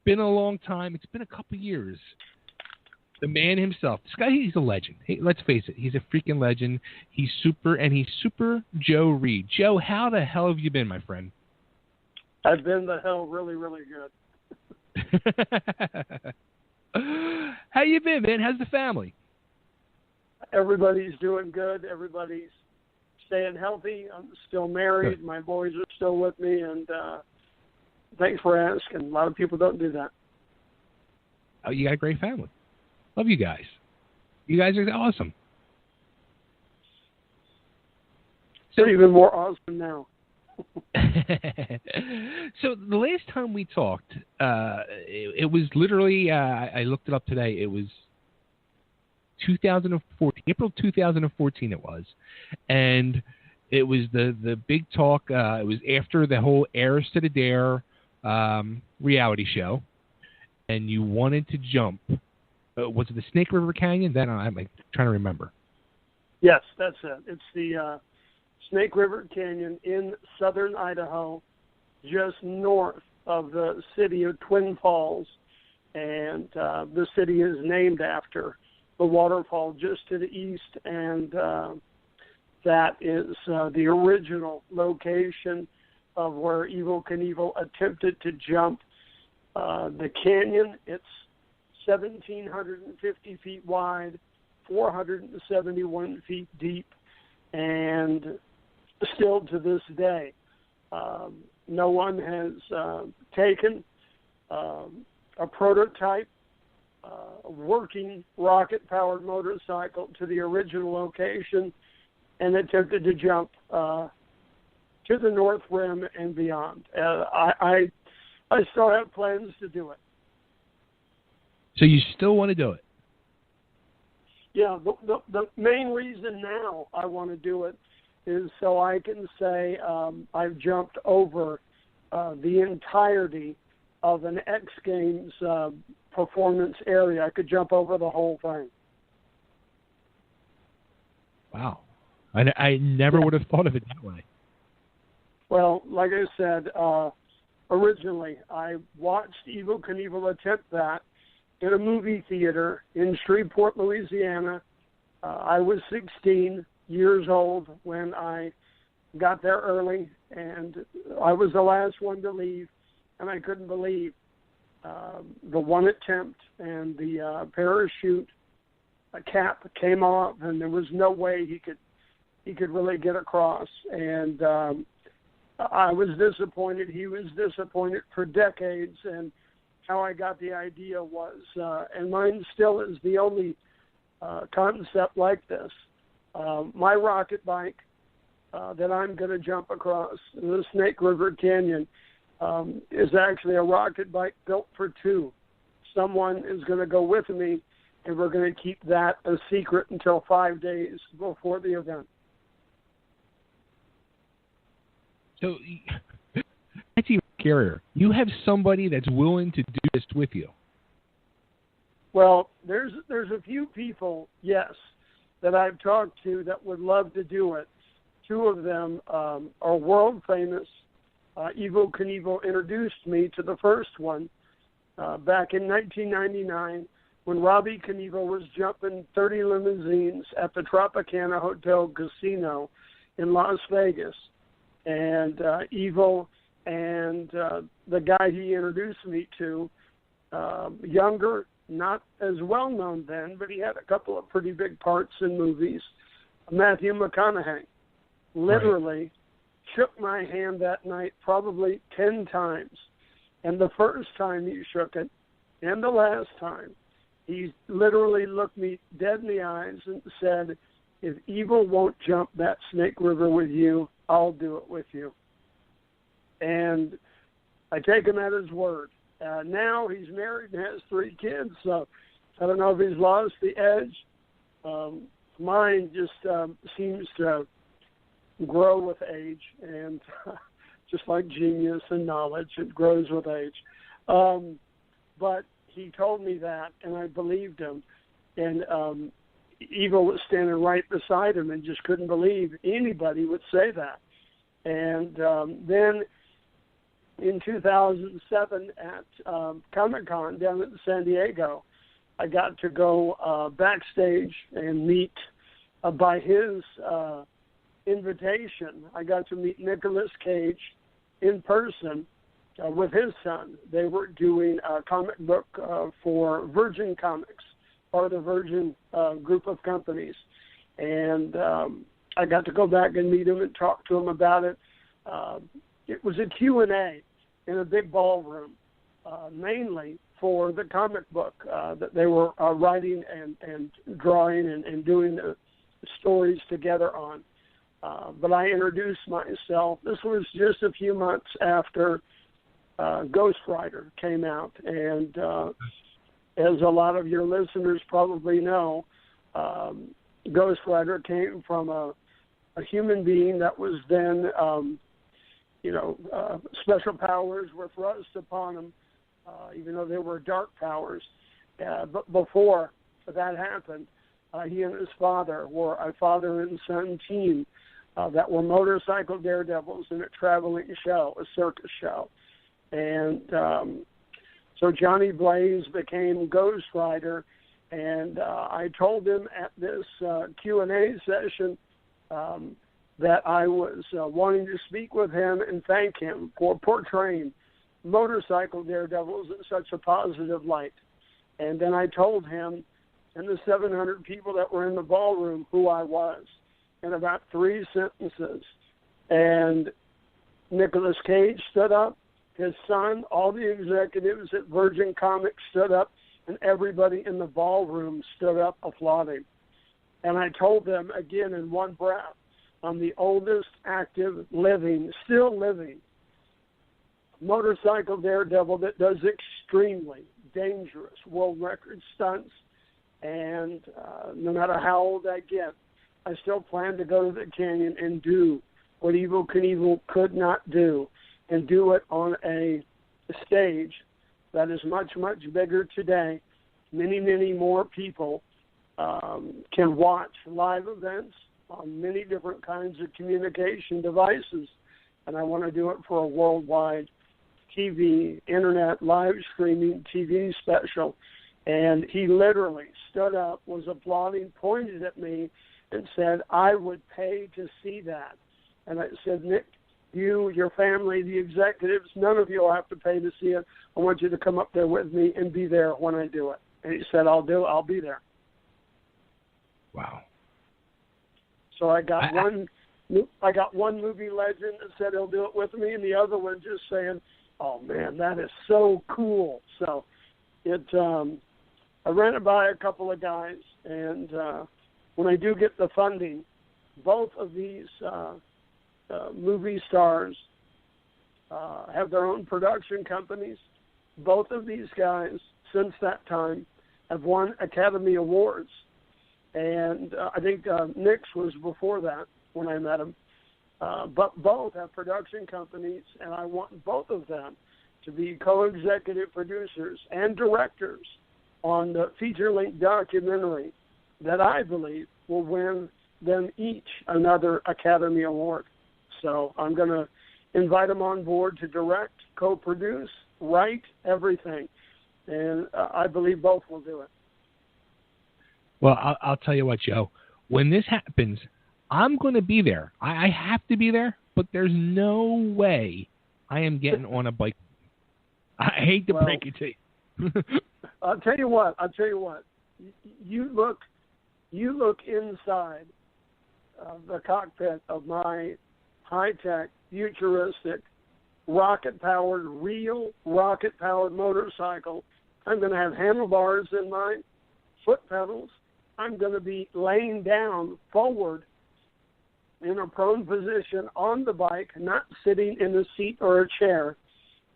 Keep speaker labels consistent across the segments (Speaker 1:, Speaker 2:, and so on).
Speaker 1: been a long time. It's been a couple years. The man himself. This guy, he's a legend. Hey, let's face it. He's a freaking legend. He's super Joe Reed. Joe, how the hell have you been, my friend?
Speaker 2: I've been the hell really, really good.
Speaker 1: How you been, man? How's the family?
Speaker 2: Everybody's doing good. Everybody's staying healthy. I'm still married. Good. My boys are still with me, and thanks for asking. A lot of people don't do that.
Speaker 1: Oh, you got a great family. Love you guys. You guys are awesome.
Speaker 2: So even more awesome now.
Speaker 1: So the last time we talked, it was literally, I looked it up today, it was 2014, April 2014 it was. And it was the big talk, it was after the whole Heirs to the Dare reality show. And you wanted to jump. Was it the Snake River Canyon? Then I'm trying to remember.
Speaker 2: Yes, that's it. It's the Snake River Canyon in southern Idaho, just north of the city of Twin Falls. And the city is named after the waterfall just to the east. And that is the original location of where Evel Knievel attempted to jump the canyon. It's 1,750 feet wide, 471 feet deep, and still to this day, no one has taken a prototype working rocket-powered motorcycle to the original location and attempted to jump to the North Rim and beyond. I still have plans to do it.
Speaker 1: So you still want to do it?
Speaker 2: Yeah, the main reason now I want to do it is so I can say I've jumped over the entirety of an X Games performance area. I could jump over the whole thing.
Speaker 1: Wow. I never would have thought of it that way.
Speaker 2: Well, like I said, originally I watched Evel Knievel attempt that in a movie theater in Shreveport, Louisiana. I was 16 years old when I got there early, and I was the last one to leave, and I couldn't believe the one attempt and the parachute cap came off, and there was no way he could really get across. And I was disappointed. He was disappointed for decades, and how I got the idea was, and mine still is the only concept like this. My rocket bike that I'm going to jump across the Snake River Canyon is actually a rocket bike built for two. Someone is going to go with me, and we're going to keep that a secret until 5 days before the event.
Speaker 1: So that's even scarier. You have somebody that's willing to do this with you.
Speaker 2: Well, there's a few people, yes, that I've talked to that would love to do it. Two of them are world famous. Evel Knievel introduced me to the first one back in 1999 when Robbie Knievel was jumping 30 limousines at the Tropicana Hotel Casino in Las Vegas. And Evel and the guy he introduced me to, younger, not as well known then, but he had a couple of pretty big parts in movies, Matthew McConaughey, literally shook my hand that night probably 10 times. And the first time he shook it, and the last time, he literally looked me dead in the eyes and said, if Evel won't jump that Snake River with you, I'll do it with you. And I take him at his word. Now he's married and has 3 kids, so I don't know if he's lost the edge. Mine just seems to grow with age, and just like genius and knowledge, it grows with age. But he told me that, and I believed him. And Evel was standing right beside him and just couldn't believe anybody would say that. And then in 2007 at Comic-Con down in San Diego, I got to go backstage and meet, by his invitation, I got to meet Nicolas Cage in person with his son. They were doing a comic book for Virgin Comics, part of the Virgin group of companies. And I got to go back and meet him and talk to him about it. It was a Q&A in a big ballroom, mainly for the comic book that they were writing and drawing and doing the stories together on. But I introduced myself. This was just a few months after Ghost Rider came out. And as a lot of your listeners probably know, Ghost Rider came from a human being that was then, special powers were thrust upon him, even though they were dark powers. But before that happened, he and his father were a father and son team that were motorcycle daredevils in a traveling show, a circus show. And so Johnny Blaze became Ghost Rider, and I told him at this Q&A session that I was wanting to speak with him and thank him for portraying motorcycle daredevils in such a positive light. And then I told him and the 700 people that were in the ballroom who I was in about 3 sentences. And Nicolas Cage stood up, his son, all the executives at Virgin Comics stood up, and everybody in the ballroom stood up applauding. And I told them again in one breath, I'm the oldest active still living motorcycle daredevil that does extremely dangerous world record stunts. And no matter how old I get, I still plan to go to the canyon and do what Evel Knievel could not do, and do it on a stage that is much, much bigger today. Many, many more people can watch live events on many different kinds of communication devices. And I want to do it for a worldwide TV, internet, live streaming TV special. And he literally stood up, was applauding, pointed at me, and said, I would pay to see that. And I said, Nick, you, your family, the executives, none of you will have to pay to see it. I want you to come up there with me and be there when I do it. And he said, I'll be there.
Speaker 1: Wow.
Speaker 2: So I got one movie legend that said he'll do it with me, and the other one just saying, oh, man, that is so cool. So I ran it by a couple of guys, and when I do get the funding, both of these movie stars have their own production companies. Both of these guys, since that time, have won Academy Awards. And I think Nick's was before that when I met him. But both have production companies, and I want both of them to be co-executive producers and directors on the feature-length documentary that I believe will win them each another Academy Award. So I'm going to invite them on board to direct, co-produce, write, everything. And I believe both will do it.
Speaker 1: Well, I'll tell you what, Joe. When this happens, I'm going to be there. I have to be there, but there's no way I am getting on a bike. I hate to break it to you.
Speaker 2: I'll tell you what. You look inside the cockpit of my high-tech, futuristic, real rocket-powered motorcycle. I'm going to have handlebars in my foot pedals. I'm going to be laying down forward in a prone position on the bike, not sitting in a seat or a chair.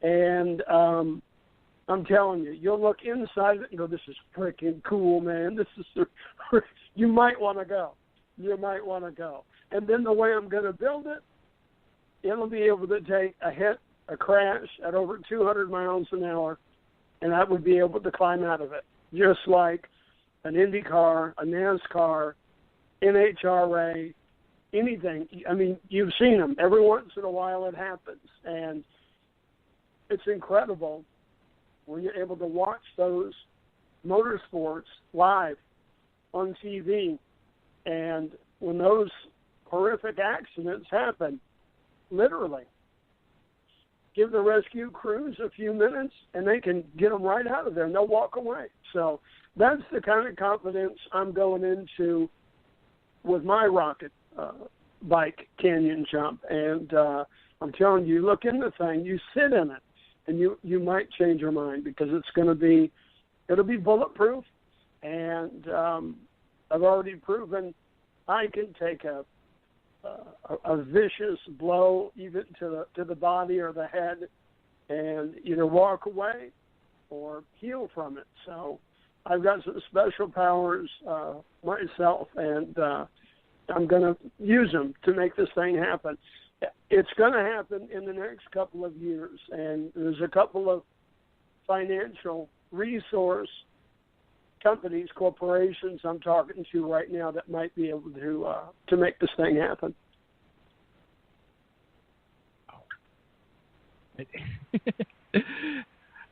Speaker 2: And I'm telling you, you'll look inside it and go, this is freaking cool, man. You might want to go. And then the way I'm going to build it, it'll be able to take a crash at over 200 miles an hour, and I would be able to climb out of it, just like an Indy car, a NASCAR, NHRA, anything. I mean, you've seen them. Every once in a while it happens. And it's incredible when you're able to watch those motorsports live on TV, and when those horrific accidents happen, literally, give the rescue crews a few minutes and they can get them right out of there and they'll walk away. So that's the kind of confidence I'm going into with my rocket bike canyon jump. And I'm telling you, look in the thing, you sit in it, and you might change your mind, because it'll be bulletproof. And I've already proven I can take a vicious blow even to the body or the head and either walk away or heal from it. So I've got some special powers myself, and I'm going to use them to make this thing happen. It's going to happen in the next couple of years, and there's a couple of financial resource companies, corporations I'm talking to right now that might be able to make this thing happen.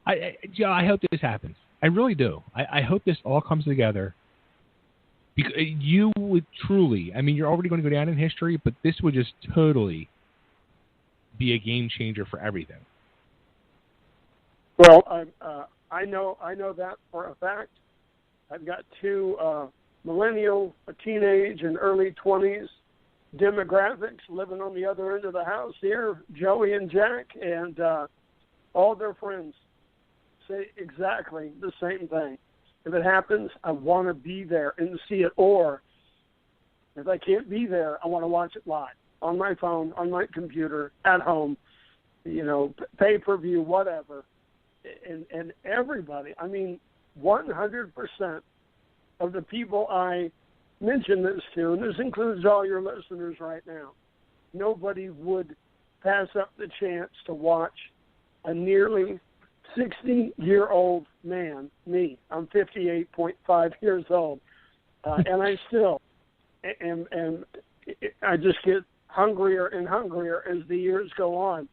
Speaker 1: I hope this happens. I really do. I hope this all comes together. Because you would truly, I mean, you're already going to go down in history, but this would just totally be a game changer for everything.
Speaker 2: Well, I know that for a fact. I've got two millennial, teenage, and early 20s demographics living on the other end of the house here, Joey and Jack, and all their friends say exactly the same thing. If it happens, I want to be there and see it. Or if I can't be there, I want to watch it live on my phone, on my computer, at home, pay-per-view, whatever. And everybody, I mean, 100% of the people I mention this to, and this includes all your listeners right now, nobody would pass up the chance to watch a nearly 60-year-old man, me. I'm 58.5 years old, and I still am. I just get hungrier and hungrier as the years go on.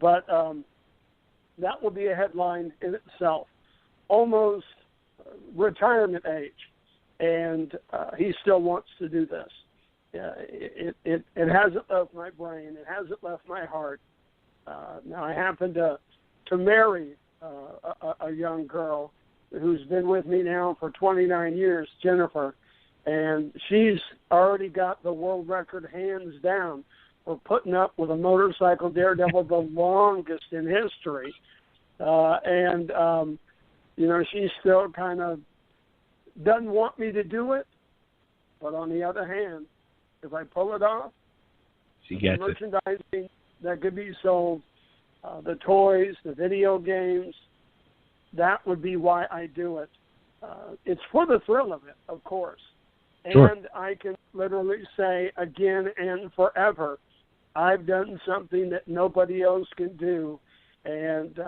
Speaker 2: But that will be a headline in itself. Almost retirement age, and he still wants to do this. It hasn't left my brain. It hasn't left my heart. Now, I happen to marry a young girl who's been with me now for 29 years, Jennifer, and she's already got the world record hands down for putting up with a motorcycle daredevil the longest in history. She still kind of doesn't want me to do it, but on the other hand, if I pull it off,
Speaker 1: she gets
Speaker 2: the merchandising that could be sold, the toys, the video games, that would be why I do it. It's for the thrill of it, of course.
Speaker 1: Sure.
Speaker 2: And I can literally say again and forever, I've done something that nobody else can do. And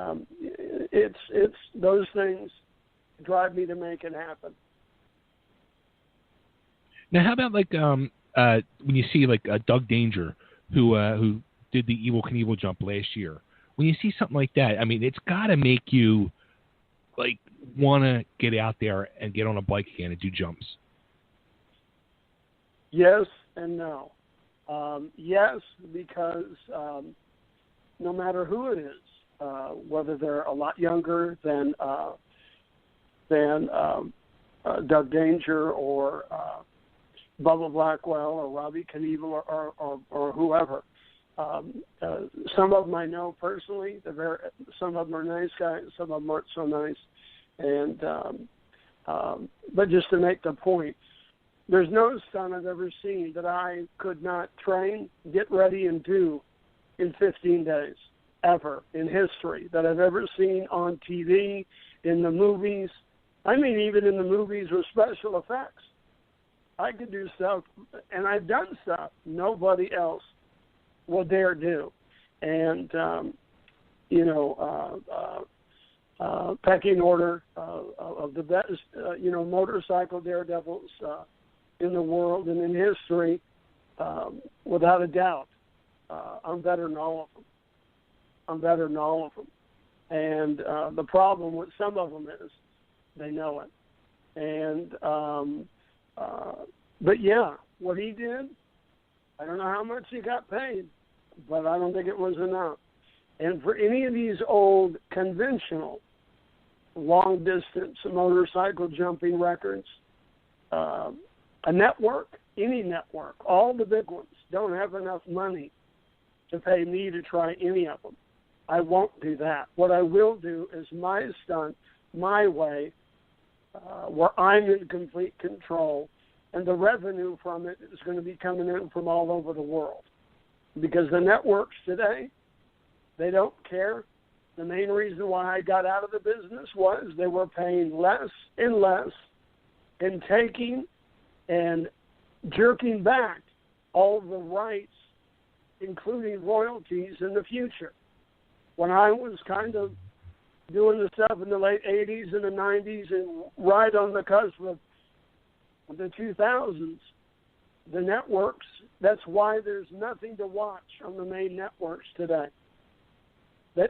Speaker 2: it's those things drive me to make it happen.
Speaker 1: Now, how about when you see Doug Danger, who did the Evel Knievel jump last year? When you see something like that, I mean, it's got to make you want to get out there and get on a bike again and do jumps.
Speaker 2: Yes and no. Yes, because no matter who it is, whether they're a lot younger than Doug Danger or Bubba Blackwell or Robbie Knievel or whoever. Some of them I know personally. Some of them are nice guys. Some of them aren't so nice. And but just to make the point, there's no stunt I've ever seen that I could not train, get ready, and do in 15 days, ever, in history, that I've ever seen on TV, in the movies. I mean, even in the movies with special effects. I could do stuff, and I've done stuff nobody else will dare do. And, pecking order of the best, motorcycle daredevils in the world and in history, without a doubt. I'm better than all of them. And the problem with some of them is they know it. And but yeah, what he did, I don't know how much he got paid, but I don't think it was enough. And for any of these old conventional long-distance motorcycle jumping records, a network, any network, all the big ones don't have enough money to pay me to try any of them. I won't do that. What I will do is my stunt, my way, where I'm in complete control, and the revenue from it is going to be coming in from all over the world. Because the networks today, they don't care. The main reason why I got out of the business was they were paying less and less and taking and jerking back all the rights, including royalties in the future. When I was kind of doing the stuff in the late 80s and the 90s and right on the cusp of the 2000s, the networks, that's why there's nothing to watch on the main networks today.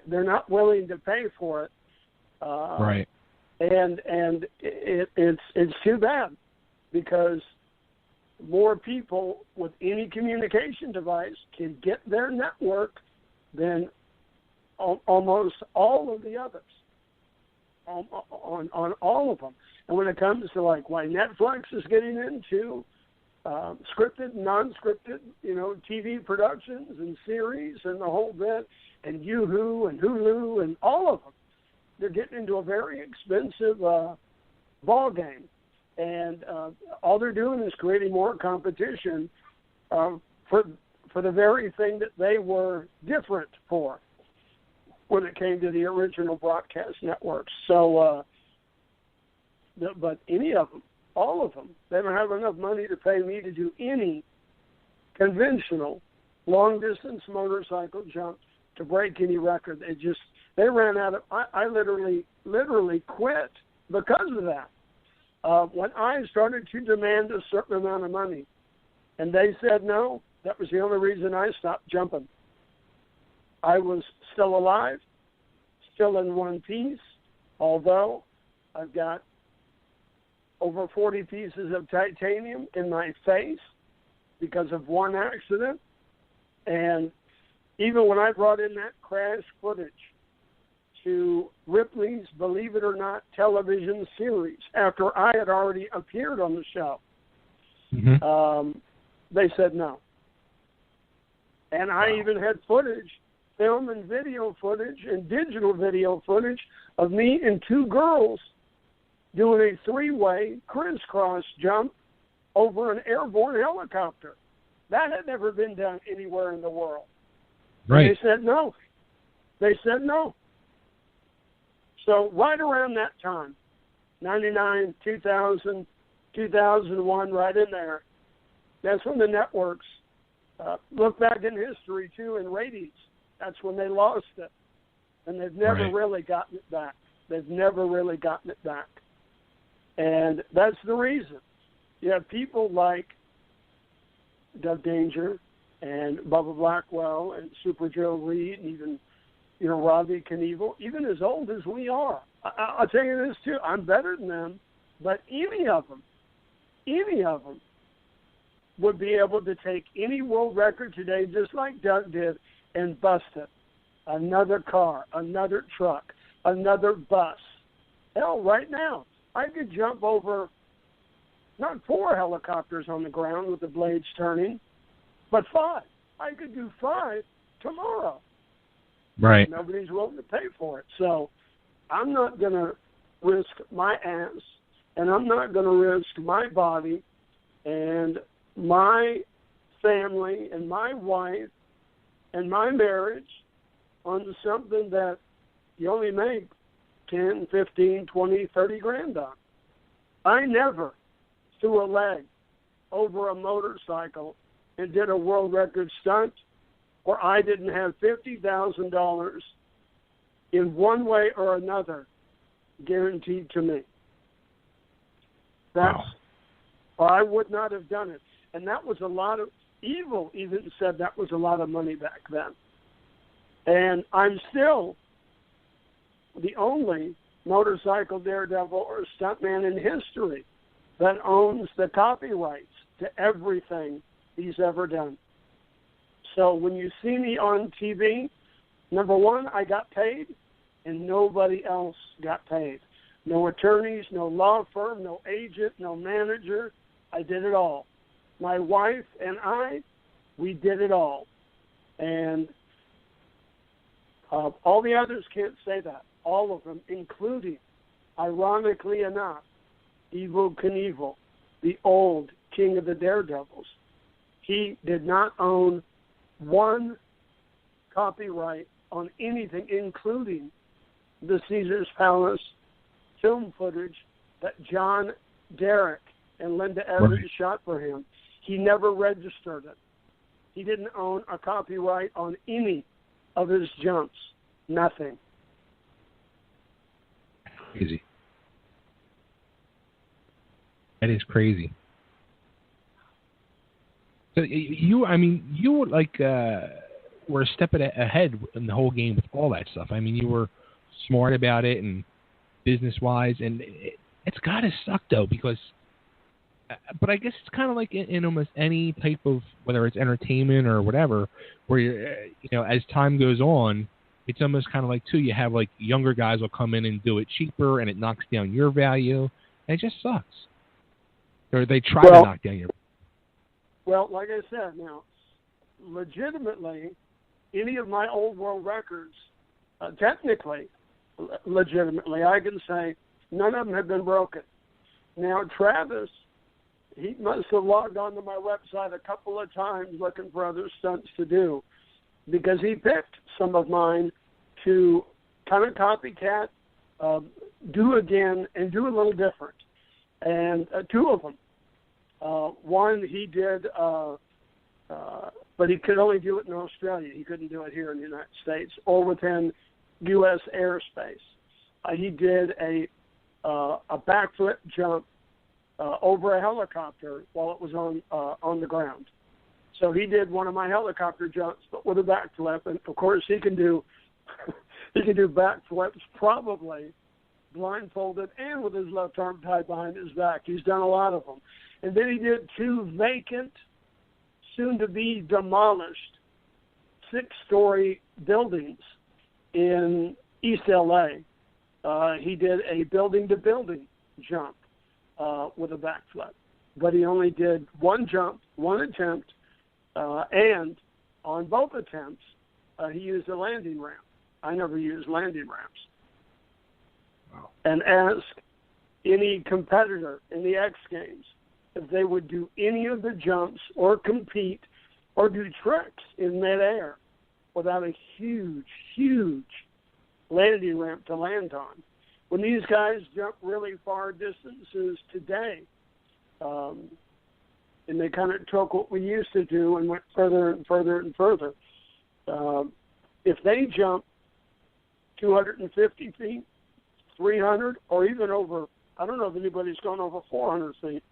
Speaker 2: They're not willing to pay for it.
Speaker 1: Right.
Speaker 2: And it's too bad, because more people with any communication device can get their network than almost all of the others, on all of them. And when it comes to like why Netflix is getting into scripted, non-scripted, TV productions and series and the whole bit, and Yoo-hoo and Hulu and all of them, they're getting into a very expensive ball game. And all they're doing is creating more competition for the very thing that they were different for when it came to the original broadcast networks. So, but any of them, all of them, they don't have enough money to pay me to do any conventional long-distance motorcycle jump to break any record. They ran out of. I literally quit because of that. When I started to demand a certain amount of money, and they said no, that was the only reason I stopped jumping. I was still alive, still in one piece, although I've got over 40 pieces of titanium in my face because of one accident. And even when I brought in that crash footage to Ripley's Believe It or Not television series, after I had already appeared on the show, they said no. And I even had footage, film and video footage and digital video footage of me and two girls doing a three-way crisscross jump over an airborne helicopter. That had never been done anywhere in the world.
Speaker 1: Right.
Speaker 2: And they said no. They said no. So right around that time, 99, 2000, 2001, right in there, that's when the networks look back in history, too, in ratings. That's when they lost it. And they've never really gotten it back. They've never really gotten it back. And that's the reason. You have people like Doug Danger and Bubba Blackwell and Super Joe Reed, and even, Robbie Knievel, even as old as we are. I'll tell you this, too. I'm better than them, but any of them would be able to take any world record today, just like Doug did, and bust it. Another car, another truck, another bus. Hell, right now, I could jump over not 4 helicopters on the ground with the blades turning, but 5. I could do 5 tomorrow.
Speaker 1: Right.
Speaker 2: Nobody's willing to pay for it. So I'm not going to risk my ass, and I'm not going to risk my body and my family and my wife and my marriage on something that you only make 10, 15, 20, 30 grand on. I never threw a leg over a motorcycle and did a world record stunt where I didn't have $50,000 in one way or another guaranteed to me. Or I would not have done it. And that was a lot of, Evel even said that was a lot of money back then. And I'm still the only motorcycle daredevil or stuntman in history that owns the copyrights to everything he's ever done. So when you see me on TV, number one, I got paid, and nobody else got paid. No attorneys, no law firm, no agent, no manager. I did it all. My wife and I, we did it all. And all the others can't say that. All of them, including, ironically enough, Evel Knievel, the old king of the Daredevils. He did not own one copyright on anything, including the Caesar's Palace film footage that John Derrick and Linda Evans shot for him. He never registered it. He didn't own a copyright on any of his jumps. Nothing.
Speaker 1: Crazy. That is crazy. So you were like were a step ahead in the whole game with all that stuff. I mean, you were smart about it and business-wise, and it's got to suck though because. But I guess it's kind of like in almost any type of, whether it's entertainment or whatever, where as time goes on, it's almost kind of like too. You have like younger guys will come in and do it cheaper, and it knocks down your value, and it just sucks. Or they try to knock down your.
Speaker 2: Well, like I said, now, legitimately, any of my old world records, technically, legitimately, I can say none of them have been broken. Now, Travis, he must have logged onto my website a couple of times looking for other stunts to do, because he picked some of mine to kind of copycat, do again, and do a little different. And two of them. One he did, but he could only do it in Australia. He couldn't do it here in the United States or within U.S. airspace. He did a backflip jump over a helicopter while it was on the ground. So he did one of my helicopter jumps, but with a backflip. And of course, he can do backflips probably blindfolded and with his left arm tied behind his back. He's done a lot of them. And then he did two vacant, soon-to-be demolished, 6-story buildings in East L.A. He did a building-to-building jump with a backflip. But he only did one jump, one attempt, and on both attempts, he used a landing ramp. I never used landing ramps. Wow. And asked any competitor in the X Games if they would do any of the jumps or compete or do tricks in midair without a huge, huge landing ramp to land on. When these guys jump really far distances today, and they kind of took what we used to do and went further and further and further, if they jump 250 feet, 300, or even over, I don't know if anybody's gone over 400 feet,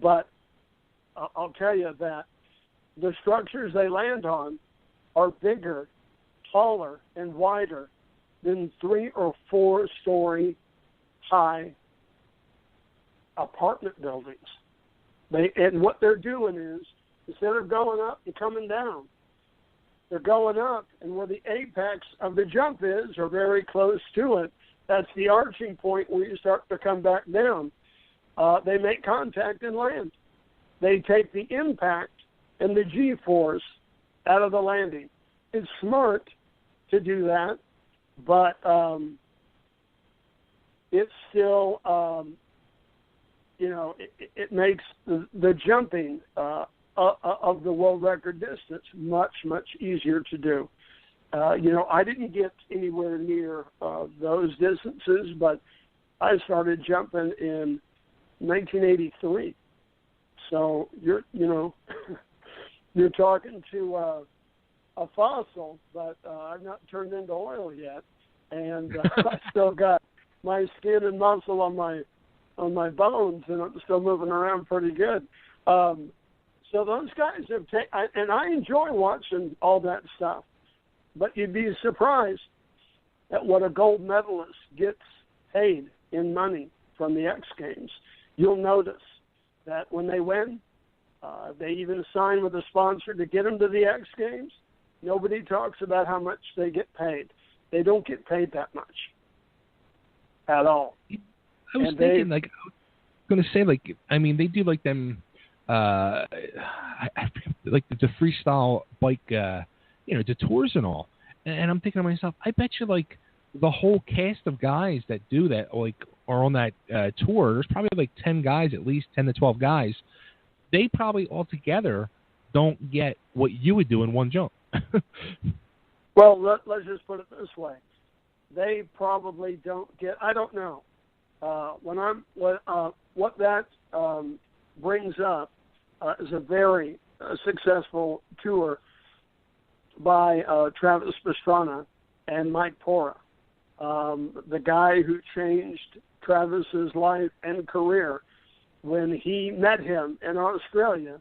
Speaker 2: but I'll tell you that the structures they land on are bigger, taller, and wider than 3 or 4 story high apartment buildings. And what they're doing is, instead of going up and coming down, they're going up, and where the apex of the jump is, or very close to it, that's the arching point where you start to come back down. They make contact and land. They take the impact and the G-force out of the landing. It's smart to do that, but it's still, it makes the jumping of the world record distance much, much easier to do. I didn't get anywhere near those distances, but I started jumping in 1983. So you're talking to a fossil, but I've not turned into oil yet, and I still got my skin and muscle on my bones, and I'm still moving around pretty good. So those guys have and I enjoy watching all that stuff. But you'd be surprised at what a gold medalist gets paid in money from the X Games, you'll notice that when they win, they even sign with a sponsor to get them to the X Games. Nobody talks about how much they get paid. They don't get paid that much at all.
Speaker 1: I was thinking, I was going to say, I mean, they do them, I forget, the freestyle bike, the tours and all. And I'm thinking to myself, I bet you, the whole cast of guys that do that, are on that tour, there's probably 10 guys, at least 10 to 12 guys. They probably altogether don't get what you would do in one jump.
Speaker 2: Well, let's just put it this way. They probably don't get, I don't know. What that brings up is a very successful tour by Travis Pastrana and Mike Pora, the guy who changed Travis's life and career when he met him in Australia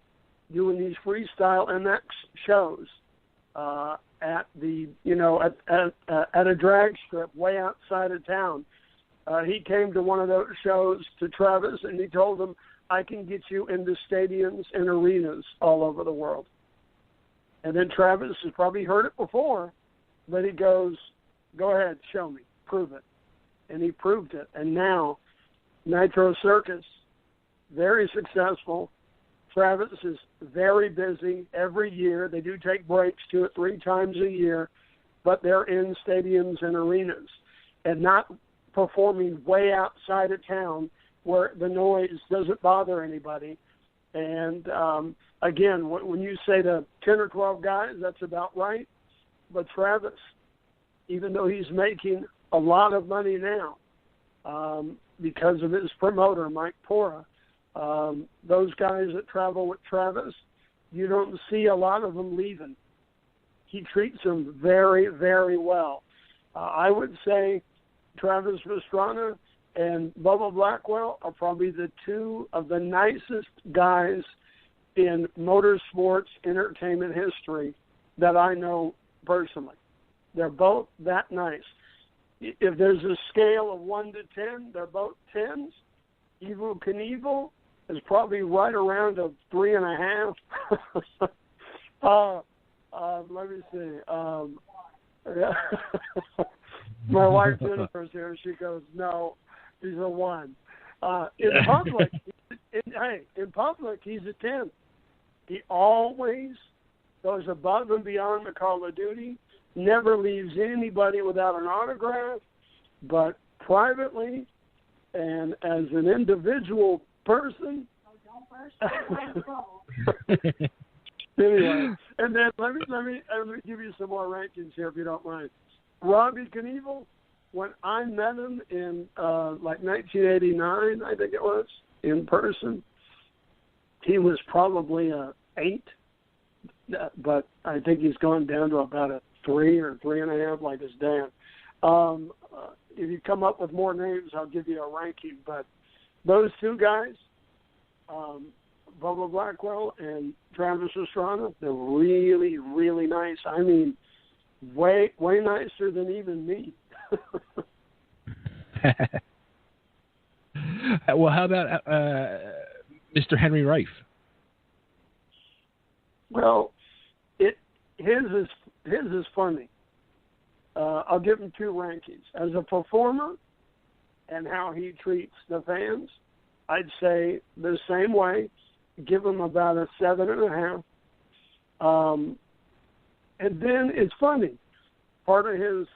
Speaker 2: doing these freestyle MX shows at the at a drag strip way outside of town. He came to one of those shows to Travis and he told him, I can get you into stadiums and arenas all over the world. And then Travis has probably heard it before, but he goes, go ahead, show me, prove it. And he proved it. And now Nitro Circus, very successful. Travis is very busy every year. They do take breaks 2 or 3 times a year, but they're in stadiums and arenas and not performing way outside of town where the noise doesn't bother anybody. And, again, when you say to 10 or 12 guys, that's about right. But Travis, even though he's making a lot of money now because of his promoter, Mike Pora, those guys that travel with Travis, you don't see a lot of them leaving. He treats them very, very well. I would say Travis Pastrana and Bubba Blackwell are probably the 2 of the nicest guys in motorsports entertainment history that I know personally. They're both that nice. If there's a scale of 1 to 10, they're both 10s. Evel Knievel is probably right around a 3.5. Let me see. My wife Jennifer's here. She goes, no, he's a 1. In public, he's a 10. He always goes above and beyond the call of duty, never leaves anybody without an autograph, but privately and as an individual person. Anyway, and then let me give you some more rankings here if you don't mind. Robbie Knievel, when I met him in 1989, I think it was, in person, he was probably a 8, but I think he's gone down to about a 3 or 3.5, like his dad. If you come up with more names, I'll give you a ranking. But those 2 guys, Bubba Blackwell and Travis Pastrana, they're really, really nice. I mean, way nicer than even me.
Speaker 1: Well, how about Mr. Henry Rife?
Speaker 2: Well, his is funny. I'll give him 2 rankings. As a performer and how he treats the fans, I'd say the same way. Give him about a 7.5. And then it's funny. Part of his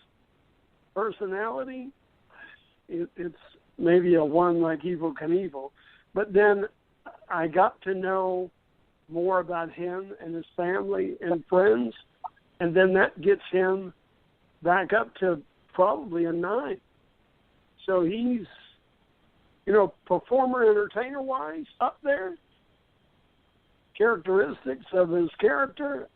Speaker 2: personality, it's maybe a 1 like Evel Knievel. But then I got to know more about him and his family and friends, and then that gets him back up to probably a 9. So he's, performer, entertainer-wise, up there. Characteristics of his character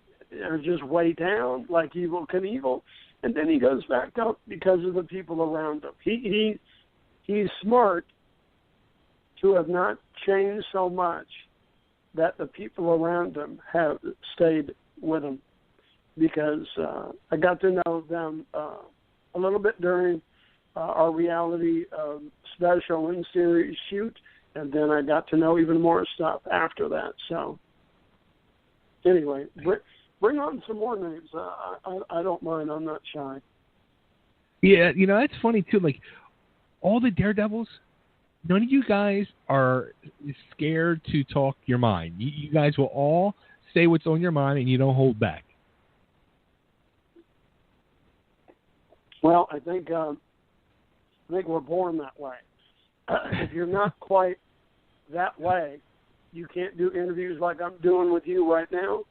Speaker 2: are just way down, like Evel Knievel, and then he goes back up because of the people around him. He's smart to have not changed so much that the people around him have stayed with him, because I got to know them a little bit during our reality special and series shoot, and then I got to know even more stuff after that. So anyway, bring on some more names. I don't mind. I'm not shy.
Speaker 1: Yeah, that's funny too. Like all the Daredevils, none of you guys are scared to talk your mind. You guys will all say what's on your mind, and you don't hold back.
Speaker 2: Well, I think we're born that way. If you're not quite that way, you can't do interviews like I'm doing with you right now,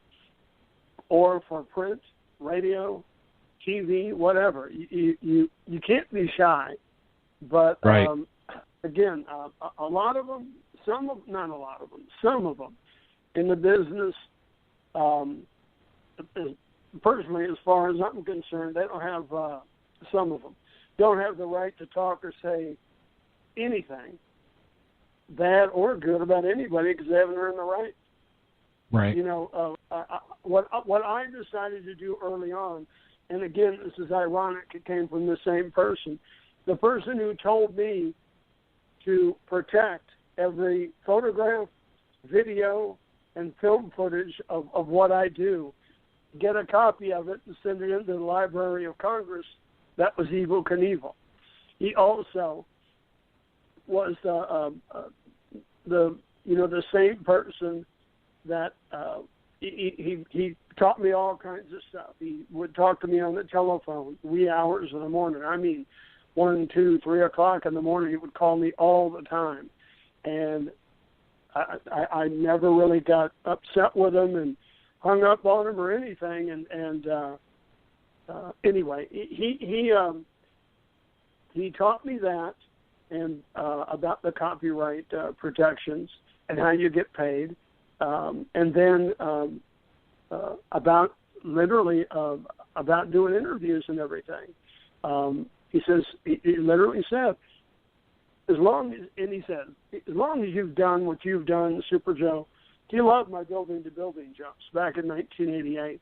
Speaker 2: or for print, radio, TV, whatever. You can't be shy. But
Speaker 1: right.
Speaker 2: Again, a lot of them, not a lot of them, some of them in the business, personally, as far as I'm concerned, they don't have, some of them don't have the right to talk or say anything bad or good about anybody because they haven't earned the right.
Speaker 1: Right.
Speaker 2: What I decided to do early on, and again, this is ironic, it came from the same person. The person who told me to protect every photograph, video, and film footage of what I do, get a copy of it and send it into the Library of Congress, that was Evel Knievel. He also was the same person that he taught me all kinds of stuff. He would talk to me on the telephone wee hours in the morning. I mean, 1, 2, 3 o'clock in the morning. He would call me all the time, and I never really got upset with him and hung up on him or anything. And anyway, he taught me that and about the copyright protections and how you get paid, and then about doing interviews and everything. He says, he literally said, as long as you've done what you've done, Super Joe, he loved my building-to-building jumps back in 1988.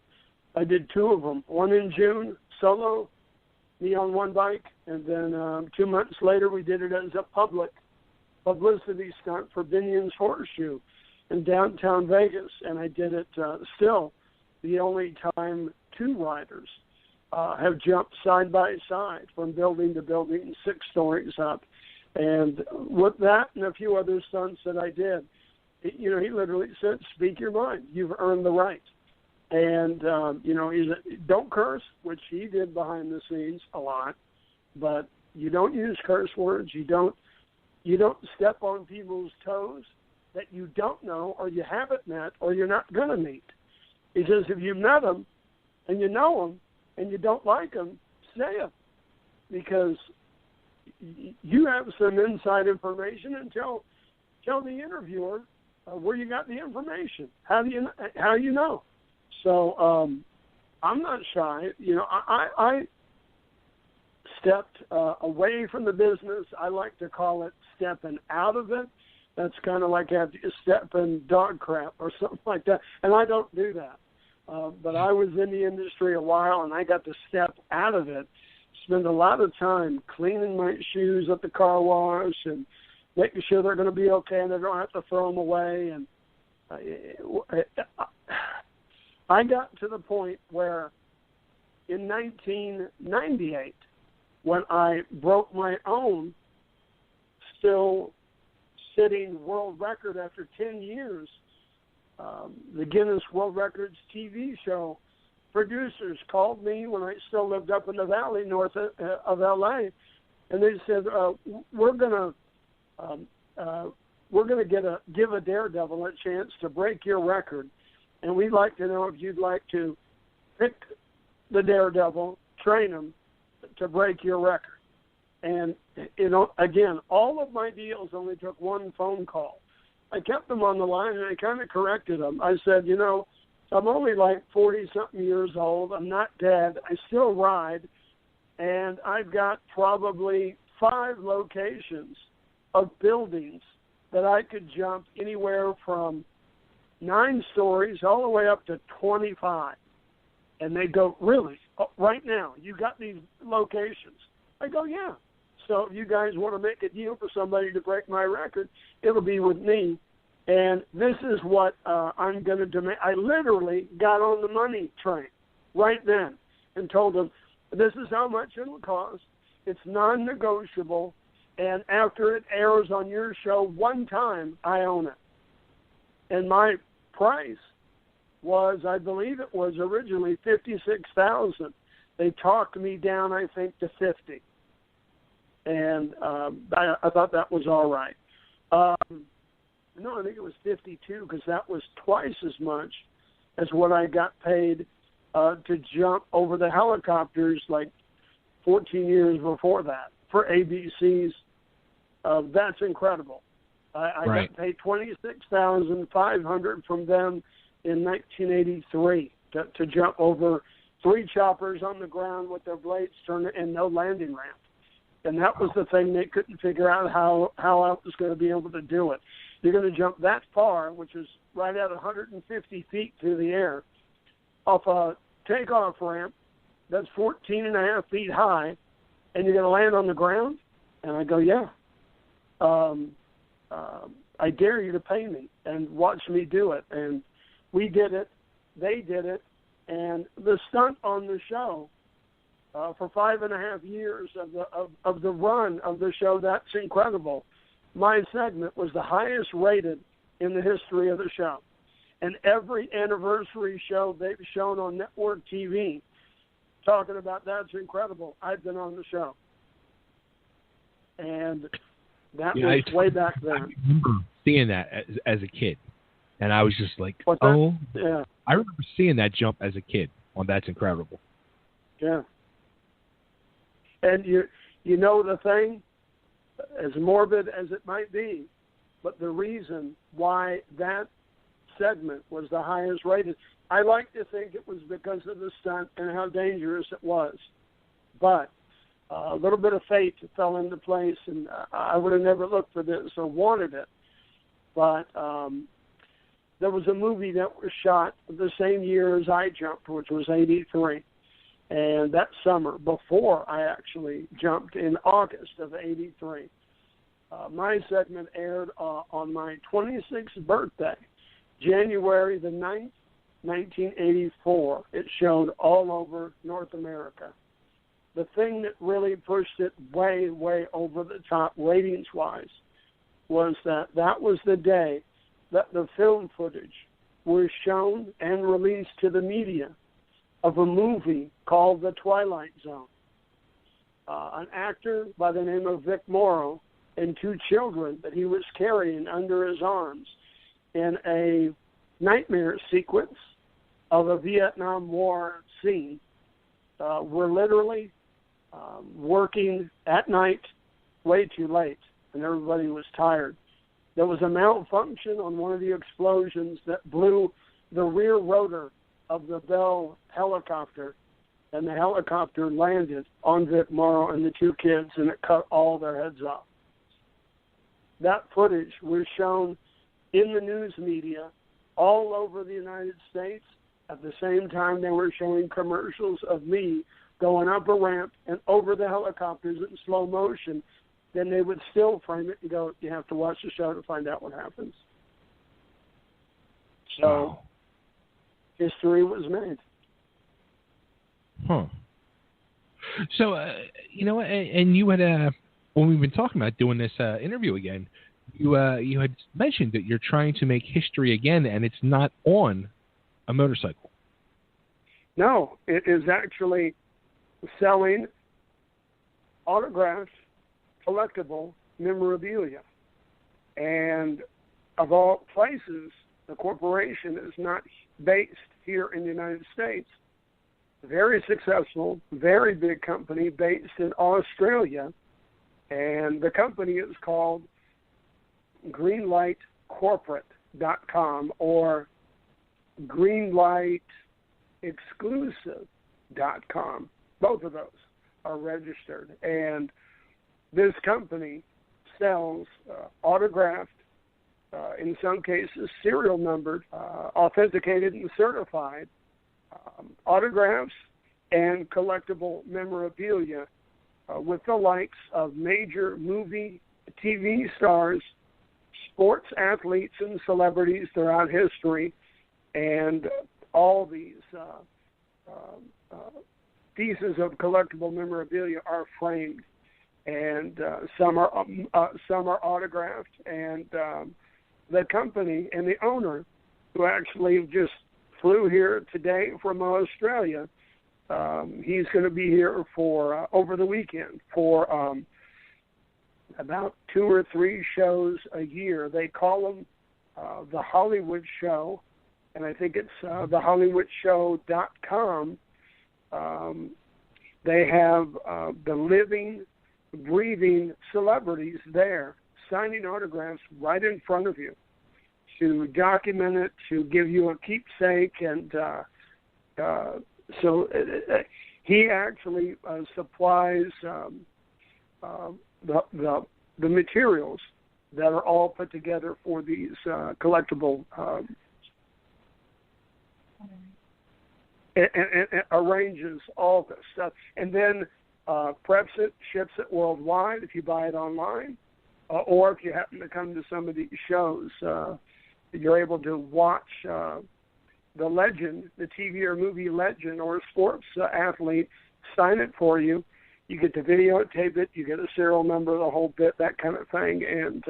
Speaker 2: I did 2 of them, one in June, solo, me on one bike, and then 2 months later we did it as a publicity stunt for Binion's Horseshoe in downtown Vegas, and I did it still the only time 2 riders have jumped side by side from building to building, 6 stories up. And with that and a few other stunts that I did, he literally said, speak your mind. You've earned the right. And, he said, don't curse, which he did behind the scenes a lot, but you don't use curse words. You don't step on people's toes that you don't know or you haven't met or you're not going to meet. He says, if you've met them and you know them, and you don't like them, say it, because you have some inside information, and tell the interviewer where you got the information. How you know? So I'm not shy. I stepped away from the business. I like to call it stepping out of it. That's kind of like having to step in dog crap or something like that, and I don't do that. But I was in the industry a while, and I got to step out of it, spend a lot of time cleaning my shoes at the car wash and making sure they're going to be okay and they don't have to throw them away. And I got to the point where in 1998, when I broke my own still sitting world record after 10 years, the Guinness World Records TV show producers called me when I still lived up in the valley north of L.A., and they said, we're gonna give a Daredevil a chance to break your record, and we'd like to know if you'd like to pick the Daredevil, train him to break your record. And again, all of my deals only took 1 phone call. I kept them on the line, and I kind of corrected them. I said, I'm only like 40-something years old. I'm not dead. I still ride, and I've got probably 5 locations of buildings that I could jump anywhere from 9 stories all the way up to 25. And they go, really? Oh, right now? You got these locations? I go, yeah. So if you guys want to make a deal for somebody to break my record, it'll be with me. And this is what I'm going to demand. I literally got on the money train right then and told them, this is how much it'll cost. It's non-negotiable. And after it airs on your show one time, I own it. And my price was, I believe it was originally $56,000. They talked me down, I think, to $50,000. And I thought that was all right. No, I think it was $52,000 because that was twice as much as what I got paid to jump over the helicopters like 14 years before that for ABC's. That's incredible. I got paid $26,500 from them in 1983 to jump over 3 choppers on the ground with their blades turned and no landing ramp. And that was the thing they couldn't figure out how I was going to be able to do it. You're going to jump that far, which is right at 150 feet through the air, off a takeoff ramp that's 14 and a half feet high, and you're going to land on the ground? And I go, yeah. I dare you to pay me and watch me do it. And we did it. They did it. And the stunt on the show, for 5.5 years of the run of the show, That's Incredible, my segment was the highest rated in the history of the show. And every anniversary show they've shown on network TV talking about That's Incredible, I've been on the show. And that was way back then.
Speaker 1: I remember seeing that as a kid. And I was just like,
Speaker 2: yeah.
Speaker 1: I remember seeing that jump as a kid on That's Incredible.
Speaker 2: Yeah. And you know the thing, as morbid as it might be, but the reason why that segment was the highest rated, I like to think it was because of the stunt and how dangerous it was. But a little bit of fate fell into place, and I would have never looked for this or wanted it. But there was a movie that was shot the same year as I jumped, which was 83. And that summer, before I actually jumped in August of 83, my segment aired on my 26th birthday, January the 9th, 1984. It showed all over North America. The thing that really pushed it way, way over the top ratings-wise was that was the day that the film footage was shown and released to the media of a movie called The Twilight Zone. An actor by the name of Vic Morrow and 2 children that he was carrying under his arms in a nightmare sequence of a Vietnam War scene were literally working at night way too late, and everybody was tired. There was a malfunction on one of the explosions that blew the rear rotor of the Bell helicopter, and the helicopter landed on Vic Morrow and the 2 kids, and it cut all their heads off. That footage was shown in the news media all over the United States. At the same time, they were showing commercials of me going up a ramp and over the helicopters in slow motion. Then they would still frame it and go, you have to watch the show to find out what happens. So history was made.
Speaker 1: Huh. So, and you had, when we've been talking about doing this interview again, you had mentioned that you're trying to make history again, and it's not on a motorcycle.
Speaker 2: No, it is actually selling autographed, collectible memorabilia. And of all places, the corporation is not based here in the United States. Very successful, very big company based in Australia. And the company is called greenlightcorporate.com or greenlightexclusive.com. Both of those are registered. And this company sells autographed, in some cases serial numbered, authenticated and certified autographs and collectible memorabilia with the likes of major movie, TV stars, sports athletes, and celebrities throughout history. And all these pieces of collectible memorabilia are framed, and some are autographed. And the company and the owner, who actually just flew here today from Australia, he's going to be here for over the weekend for about 2 or 3 shows a year. They call them the Hollywood Show, and I think it's thehollywoodshow.com. They have the living, breathing celebrities there signing autographs right in front of you to document it, to give you a keepsake. And so he actually supplies the materials that are all put together for these collectible and arranges all this stuff, and then preps it, ships it worldwide if you buy it online, or if you happen to come to some of these shows, you're able to watch the legend, the TV or movie legend or sports athlete sign it for you. You get to videotape it, you get a serial number, the whole bit, that kind of thing. And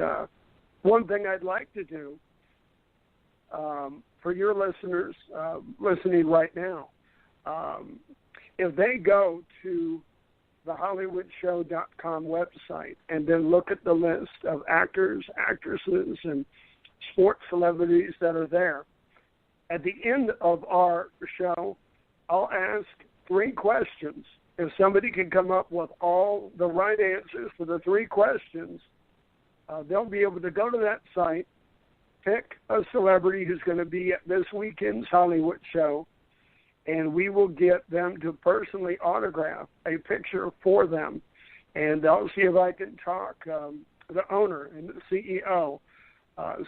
Speaker 2: one thing I'd like to do for your listeners listening right now, if they go to the hollywoodshow.com website and then look at the list of actors, actresses, and sports celebrities that are there, at the end of our show, I'll ask 3 questions. If somebody can come up with all the right answers for the 3 questions, they'll be able to go to that site, pick a celebrity who's going to be at this weekend's Hollywood show, and we will get them to personally autograph a picture for them. And I'll see if I can talk the owner and the CEO,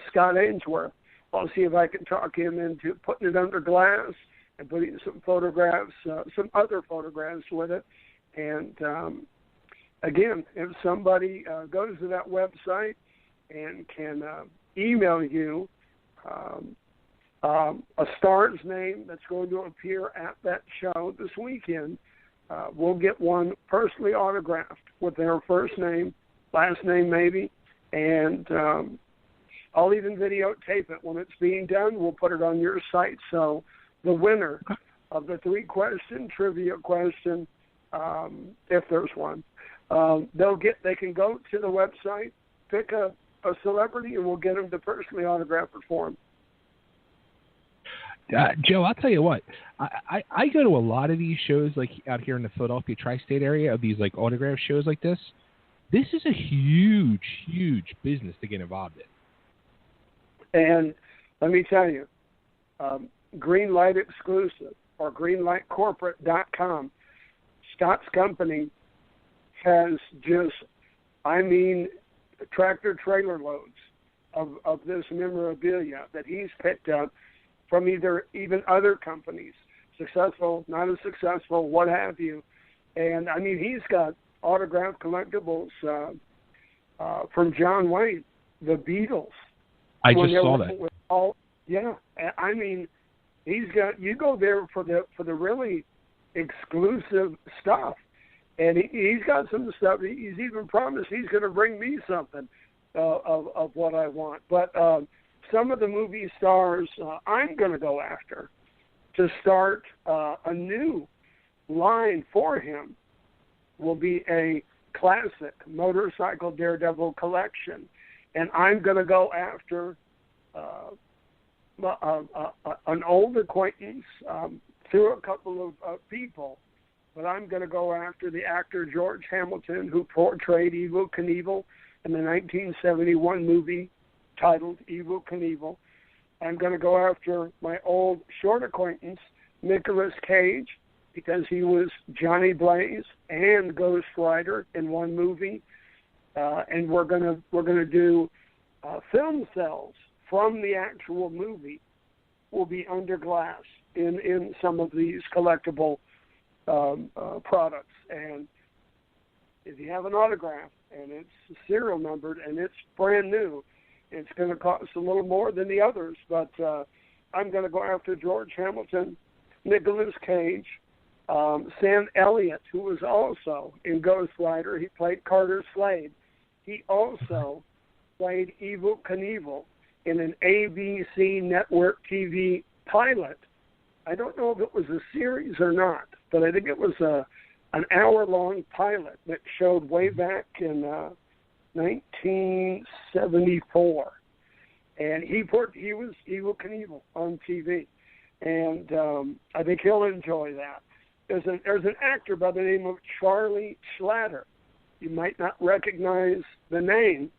Speaker 2: Scott Ainsworth. I'll see if I can talk him into putting it under glass and putting some photographs, some other photographs with it. And again, if somebody goes to that website and can email you a star's name that's going to appear at that show this weekend, we'll get one personally autographed with their first name, last name maybe, and I'll even videotape it when it's being done. We'll put it on your site. So the winner of the 3-question trivia question, if there's one, they can go to the website, pick a celebrity, and we'll get them to personally autograph it for them.
Speaker 1: Joe, I'll tell you what. I go to a lot of these shows, like out here in the Philadelphia tri-state area, of these like autograph shows like this. This is a huge, huge business to get involved in. And
Speaker 2: let me tell you, Greenlight Exclusive or GreenlightCorporate.com, Scott's company has just, tractor-trailer loads of this memorabilia that he's picked up from even other companies, successful, not as successful, what have you. And, he's got autographed collectibles from John Wayne, the Beatles.
Speaker 1: I just saw that.
Speaker 2: He's got, you go there for the really exclusive stuff, and he's got some stuff. He's even promised he's going to bring me something of what I want. But some of the movie stars I'm going to go after to start a new line for him will be a classic motorcycle Daredevil collection. And I'm going to go after an old acquaintance through a couple of people, but I'm going to go after the actor George Hamilton, who portrayed Evel Knievel in the 1971 movie titled Evel Knievel. I'm going to go after my old short acquaintance, Nicolas Cage, because he was Johnny Blaze and Ghost Rider in one movie. And we're gonna do film cells from the actual movie will be under glass in some of these collectible products. And if you have an autograph and it's serial numbered and it's brand new, it's going to cost a little more than the others. But I'm going to go after George Hamilton, Nicolas Cage, Sam Elliott, who was also in Ghost Rider. He played Carter Slade. He also played Evel Knievel in an ABC network TV pilot. I don't know if it was a series or not, but I think it was an hour-long pilot that showed way back in 1974. And he was Evel Knievel on TV. And I think he'll enjoy that. There's an actor by the name of Charlie Schlatter. You might not recognize the name,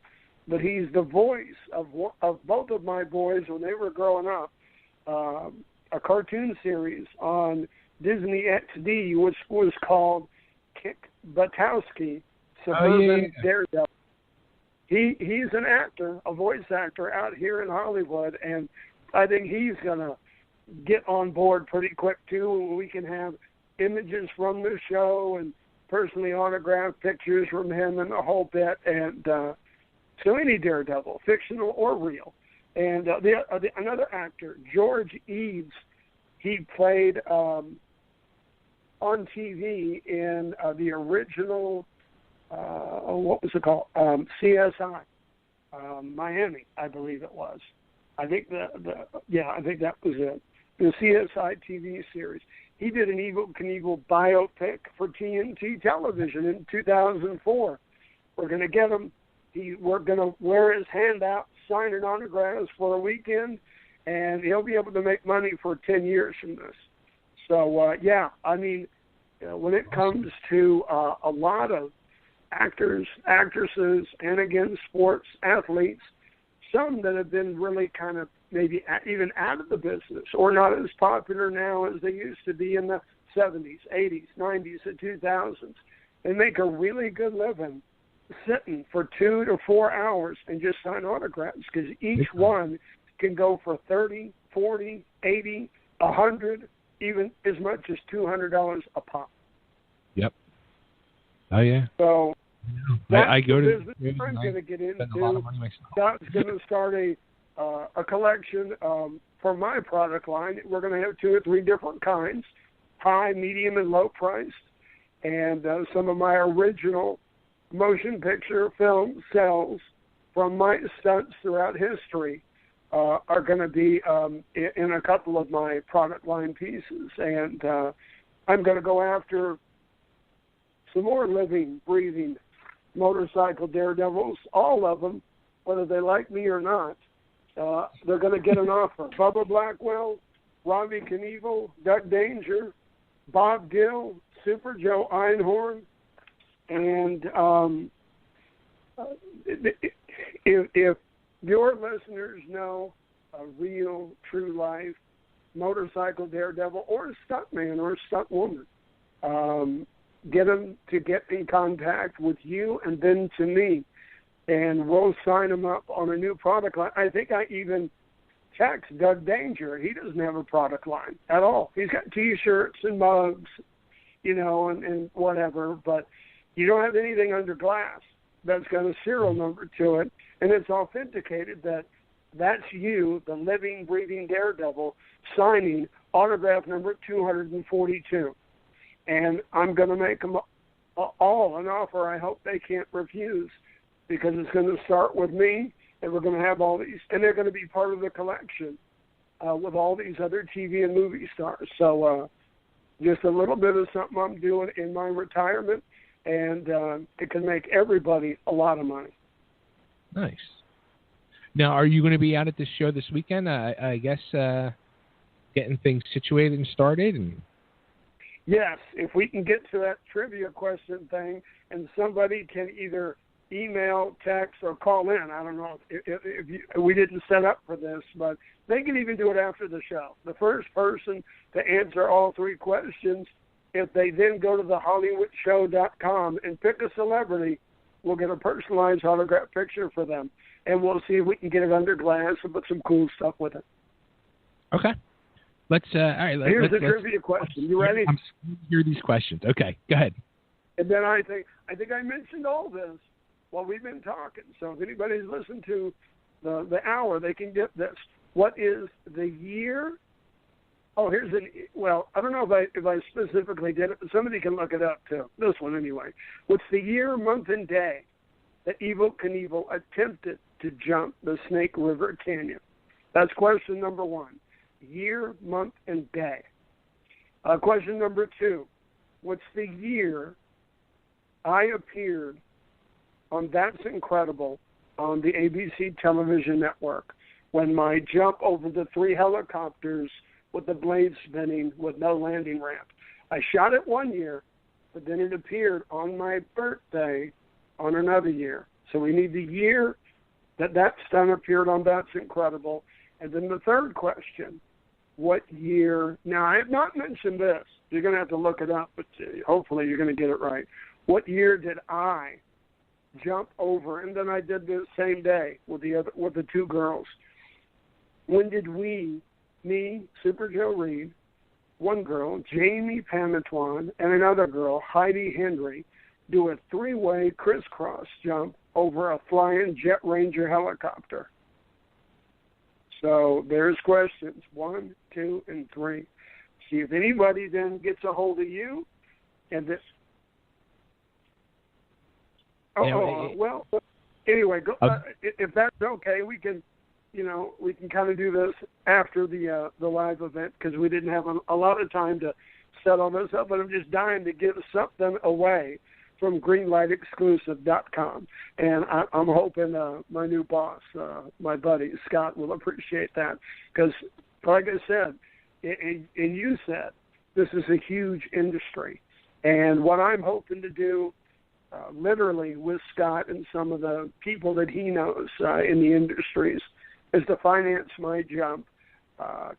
Speaker 2: but he's the voice of both of my boys when they were growing up. A cartoon series on Disney XD, which was called Kick Buttowski, Suburban Daredevil. He's an actor, a voice actor out here in Hollywood, and I think he's going to get on board pretty quick, too. We can have images from the show and personally autographed pictures from him and the whole bit. And so any Daredevil, fictional or real. And another actor, George Eads, he played on TV in the original, what was it called? CSI, Miami, I believe it was. I think I think that was it. The CSI TV series. He did an Evel Knievel biopic for TNT television in 2004. We're going to get him. We're going to wear his hand out, signing autographs for a weekend, and he'll be able to make money for 10 years from this. So, I mean, when it comes to a lot of actors, actresses, and again, sports athletes, some that have been really kind of maybe even out of the business or not as popular now as they used to be in the 70s, 80s, 90s, and 2000s. They make a really good living sitting for 2 to 4 hours and just sign autographs because each one can go for $30, $40, $80, $100, even as much as $200 a pop.
Speaker 1: Yep. Oh, yeah.
Speaker 2: So
Speaker 1: I go to
Speaker 2: business I'm going to get into. Scott's going to start a collection for my product line. We're going to have 2 or 3 different kinds, high, medium, and low priced. And some of my original motion picture film sales from my stunts throughout history are going to be in a couple of my product line pieces. And I'm going to go after some more living, breathing motorcycle daredevils, all of them, whether they like me or not. They're going to get an offer. Bubba Blackwell, Robbie Knievel, Doug Danger, Bob Gill, Super Joe Einhorn, and if your listeners know a real, true life motorcycle daredevil or stuntman or stuntwoman, get them to get in contact with you and then to me, and we'll sign them up on a new product line. I think I even text Doug Danger. He doesn't have a product line at all. He's got T-shirts and mugs, and whatever, but you don't have anything under glass that's got a serial number to it, and it's authenticated that that's you, the living, breathing daredevil, signing autograph number 242. And I'm going to make them all an offer I hope they can't refuse, because it's going to start with me, and we're going to have all these, and they're going to be part of the collection with all these other TV and movie stars. So just a little bit of something I'm doing in my retirement, and it can make everybody a lot of money.
Speaker 1: Nice. Now, are you going to be out at this show this weekend? I guess getting things situated and started?
Speaker 2: Yes, if we can get to that trivia question thing, and somebody can either email, text, or call in. I don't know if we didn't set up for this, but they can even do it after the show. The first person to answer all 3 questions, if they then go to thehollywoodshow.com and pick a celebrity, we'll get a personalized autograph picture for them, and we'll see if we can get it under glass and put some cool stuff with it.
Speaker 1: Okay. Let's. All right.
Speaker 2: Here's a trivia question. You ready?
Speaker 1: I'm hear these questions. Okay. Go ahead.
Speaker 2: And then I think I mentioned all this while we've been talking. So if anybody's listened to the hour, they can get this. What is the year? Oh, I don't know if I specifically did it, but somebody can look it up too. This one anyway. What's the year, month, and day that Evel Knievel attempted to jump the Snake River Canyon? That's question number one. Year, month, and day. Question number two. What's the year I appeared on That's Incredible on the ABC television network when my jump over the 3 helicopters with the blade spinning with no landing ramp? I shot it one year, but then it appeared on my birthday on another year. So we need the year that stunt appeared on That's Incredible. And then the third question, what year? Now, I have not mentioned this. You're going to have to look it up, but hopefully you're going to get it right. What year did I jump over? And then I did the same day with the 2 girls. When did we, me, Super Joe Reed, one girl, Jamie Pamantuan, and another girl, Heidi Hendry, do a 3-way crisscross jump over a flying Jet Ranger helicopter? So there's questions 1, 2, and 3. See if anybody then gets a hold of you, and this. Well, anyway, if that's okay, we can kind of do this after the live event because we didn't have a lot of time to set all this up. But I'm just dying to give something away from GreenlightExclusive.com, and I'm hoping my new boss, my buddy Scott, will appreciate that because, like I said, and you said, this is a huge industry, and what I'm hoping to do. Literally with Scott and some of the people that he knows in the industries is to finance my jump.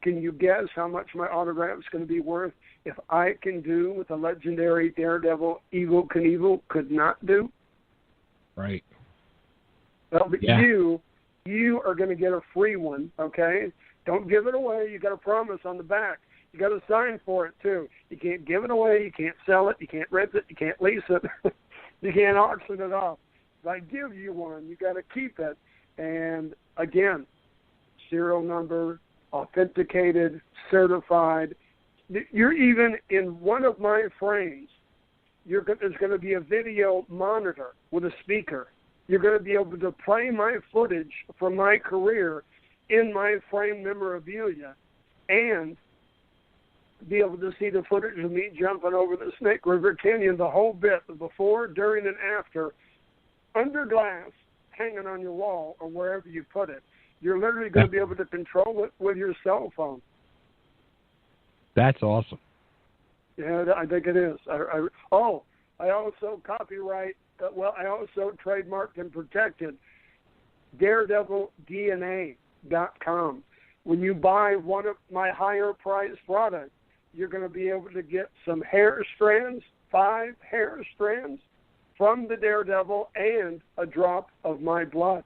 Speaker 2: Can you guess how much my autograph is going to be worth if I can do what the legendary Daredevil Evel Knievel could not do?
Speaker 1: Right.
Speaker 2: Well, but you are going to get a free one, okay? Don't give it away. You got a promise on the back. You got to sign for it, too. You can't give it away. You can't sell it. You can't rent it. You can't lease it. You can't auction it off. If I give you one, you got to keep it. And, again, serial number, authenticated, certified. You're even in one of my frames. There's going to be a video monitor with a speaker. You're going to be able to play my footage from my career in my frame memorabilia and be able to see the footage of me jumping over the Snake River Canyon, the whole bit, the before, during, and after, under glass, hanging on your wall or wherever you put it. You're literally going to be able to control it with your cell phone.
Speaker 1: That's awesome.
Speaker 2: Yeah, I think it is. I also copyright, I also trademarked and protected DaredevilDNA.com. When you buy one of my higher priced products, you're going to be able to get some hair strands, 5 hair strands from the Daredevil and a drop of my blood.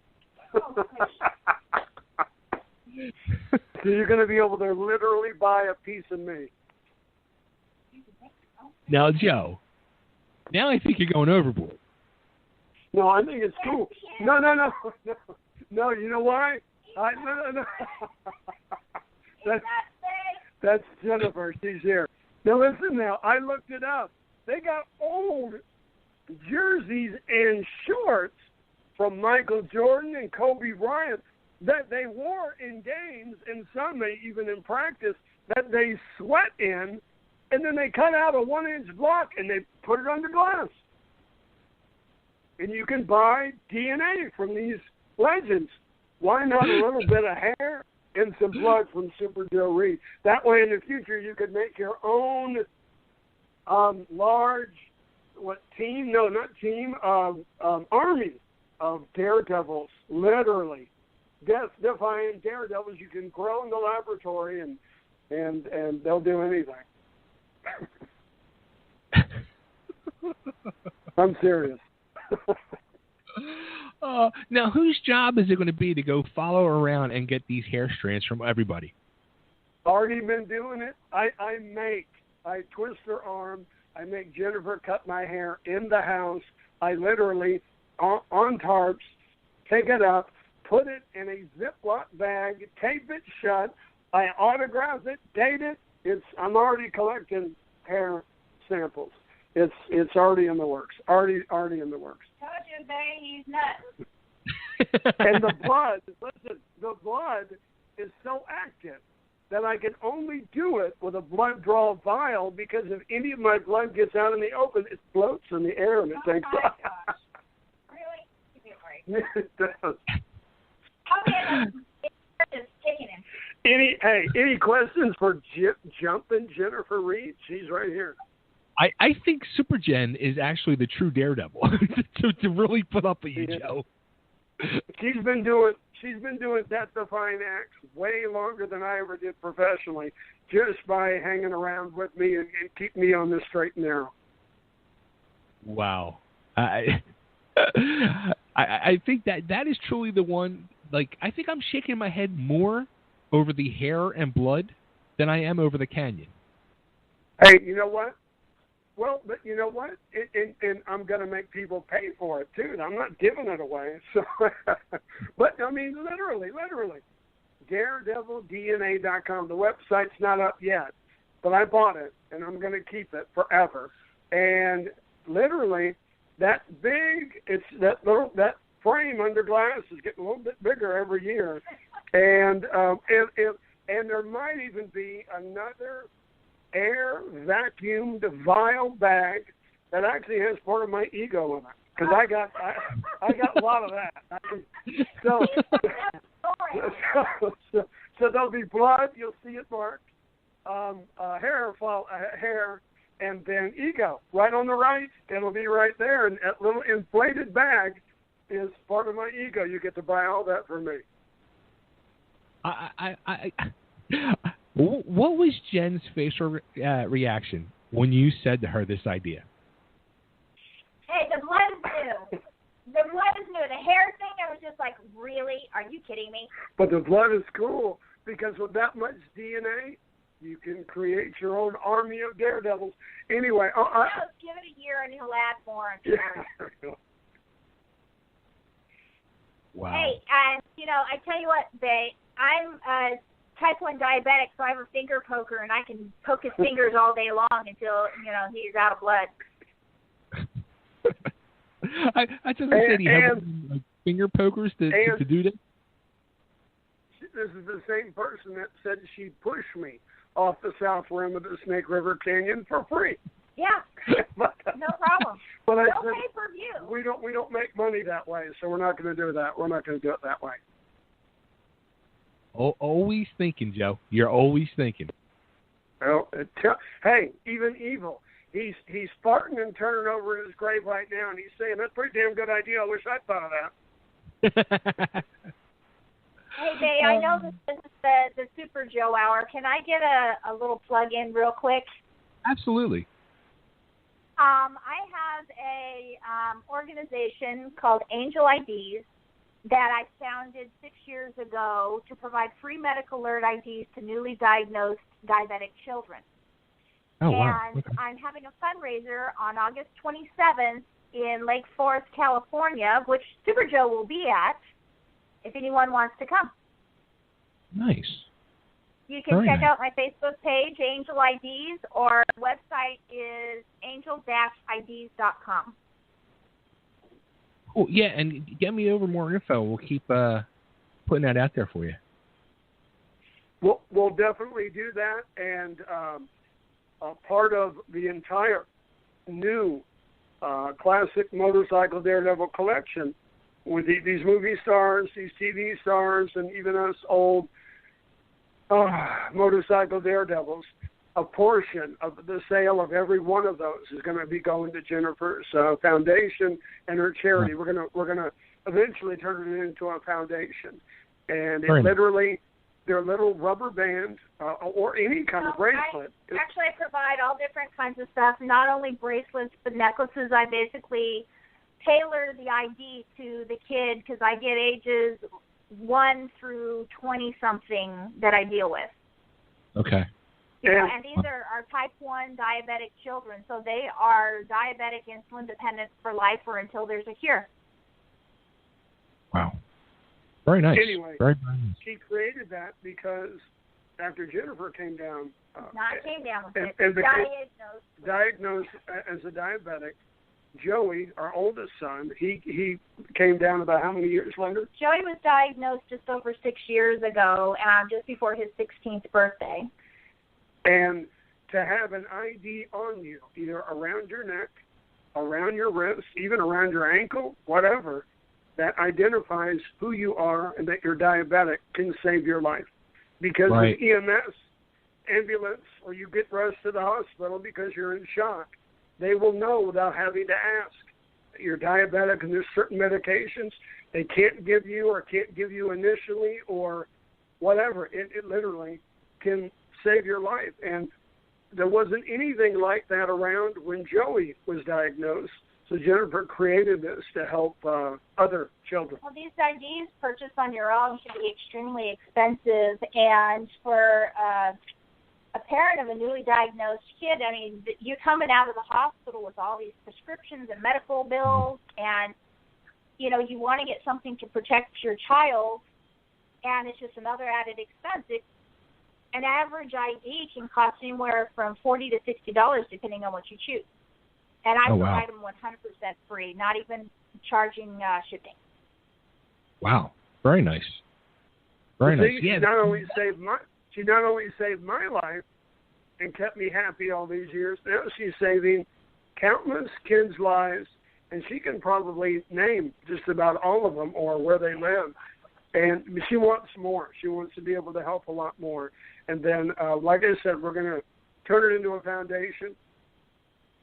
Speaker 2: So you're going to be able to literally buy a piece of me.
Speaker 1: Now, Joe, now I think you're going overboard.
Speaker 2: No, I think it's cool. No, you know why? No. That's Jennifer. She's here. Now, listen now. I looked it up. They got old jerseys and shorts from Michael Jordan and Kobe Bryant that they wore in games, and some even in practice, that they sweat in, and then they cut out a 1-inch block, and they put it under glass. And you can buy DNA from these legends. Why not a little bit of hair and some blood from Super Joe Reed? That way in the future you could make your own large, army of daredevils, literally. Death-defying daredevils you can grow in the laboratory and they'll do anything. I'm serious.
Speaker 1: Now, whose job is it going to be to go follow around and get these hair strands from everybody?
Speaker 2: Already been doing it. I twist her arm. I make Jennifer cut my hair in the house. I literally, on tarps, take it up, put it in a Ziploc bag, tape it shut. I autograph it, date it. I'm already collecting hair samples. It's already in the works. Already in the works.
Speaker 3: Told you, Bay, he's nuts.
Speaker 2: And the blood is so active that I can only do it with a blood draw vial, because if any of my blood gets out in the open, it floats in the air and it takes off.
Speaker 3: Gosh. Really? Give me a break.
Speaker 2: It does.
Speaker 3: Okay, just kicking him.
Speaker 2: Any questions for Jumpin' Jennifer Reed? She's right here.
Speaker 1: I think Super Jen is actually the true Daredevil to really put up with you, Joe.
Speaker 2: She's been doing Death Defying acts way longer than I ever did professionally, just by hanging around with me and keep me on the straight and narrow.
Speaker 1: Wow. I think that is truly the one. Like, I think I'm shaking my head more over the hair and blood than I am over the canyon.
Speaker 2: Hey, you know what? Well, but you know what? And I'm going to make people pay for it, too. I'm not giving it away. So, but, I mean, literally, DaredevilDNA.com. The website's not up yet, but I bought it, and I'm going to keep it forever. And literally, that frame under glass is getting a little bit bigger every year. And there might even be another air vacuumed vial bag that actually has part of my ego in it, because I got a lot of that. So there'll be blood. You'll see it marked. Hair, and then ego right on the right. It'll be right there, and that little inflated bag is part of my ego. You get to buy all that from me.
Speaker 1: What was Jen's facial reaction when you said to her this idea?
Speaker 3: Hey, the blood is new. The blood is new. The hair thing, I was just like, really? Are you kidding me?
Speaker 2: But the blood is cool, because with that much DNA, you can create your own army of daredevils. Anyway,
Speaker 3: give it a year and he'll add more. I'm sure.
Speaker 1: Wow.
Speaker 3: Hey, I tell you what, Bay, I'm type 1 diabetic, so I have a finger poker, and I can poke his fingers all day long until, he's out of blood.
Speaker 1: I just said he had finger pokers to do that.
Speaker 2: This is the same person that said she'd push me off the south rim of the Snake River Canyon for free.
Speaker 3: Yeah, no problem.
Speaker 2: But I
Speaker 3: no
Speaker 2: said,
Speaker 3: pay-per-view.
Speaker 2: We don't make money that way, so we're not going to do that. We're not going to do it that way.
Speaker 1: Always thinking, Joe. You're always thinking.
Speaker 2: Well, hey, even Evel, he's farting and turning over in his grave right now, and he's saying, that's a pretty damn good idea. I wish I'd thought of that.
Speaker 3: Hey, Bay, I know this is the Super Joe Hour. Can I get a little plug in real quick?
Speaker 1: Absolutely.
Speaker 3: I have a organization called Angel IDs that I founded 6 years ago to provide free medical alert IDs to newly diagnosed diabetic children.
Speaker 1: Oh, wow.
Speaker 3: And
Speaker 1: Okay.
Speaker 3: I'm having a fundraiser on August 27th in Lake Forest, California, which Super Joe will be at, if anyone wants to come.
Speaker 1: Nice.
Speaker 3: You can
Speaker 1: Very
Speaker 3: check
Speaker 1: nice.
Speaker 3: out my Facebook page, Angel IDs, or the website is angel-ids.com.
Speaker 1: Cool. Yeah, and get me over more info. We'll keep putting that out there for you.
Speaker 2: We'll definitely do that, and part of the entire new classic motorcycle Daredevil collection with these movie stars, these TV stars, and even us old motorcycle Daredevils, a portion of the sale of every one of those is going to be going to Jennifer's foundation and her charity. We're gonna eventually turn it into a foundation, and it literally, they're little rubber bands or any kind of bracelet.
Speaker 3: I provide all different kinds of stuff, not only bracelets but necklaces. I basically tailor the ID to the kid because I get ages 1 through 20 something that I deal with.
Speaker 1: Okay.
Speaker 3: And these are type 1 diabetic children, so they are diabetic insulin dependent for life or until there's a cure.
Speaker 1: Wow. Very nice.
Speaker 2: Anyway,
Speaker 1: very nice.
Speaker 2: She created that because after Jennifer came down,
Speaker 3: and
Speaker 2: diagnosed as a diabetic, Joey, our oldest son, he came down about how many years later?
Speaker 3: Joey was diagnosed just over 6 years ago, just before his 16th birthday.
Speaker 2: And to have an ID on you, either around your neck, around your wrist, even around your ankle, whatever, that identifies who you are and that you're diabetic can save your life. Because with EMS, ambulance, or you get rushed to the hospital because you're in shock, they will know without having to ask that you're diabetic and there's certain medications they can't give you or can't give you initially or whatever. It literally can save your life. And there wasn't anything like that around when Joey was diagnosed. So Jennifer created this to help other children.
Speaker 3: Well, these IDs purchased on your own can be extremely expensive. And for a parent of a newly diagnosed kid, I mean, you're coming out of the hospital with all these prescriptions and medical bills, and, you know, you want to get something to protect your child, and it's just another added expense. An average ID can cost anywhere from $40 to $60, depending on what you choose. And I provide them 100% free, not even charging shipping.
Speaker 1: Wow, very nice. Very nice.
Speaker 2: She not only saved my life and kept me happy all these years. Now she's saving countless kids' lives, and she can probably name just about all of them or where they live. And she wants more. She wants to be able to help a lot more. And then, like I said, we're going to turn it into a foundation.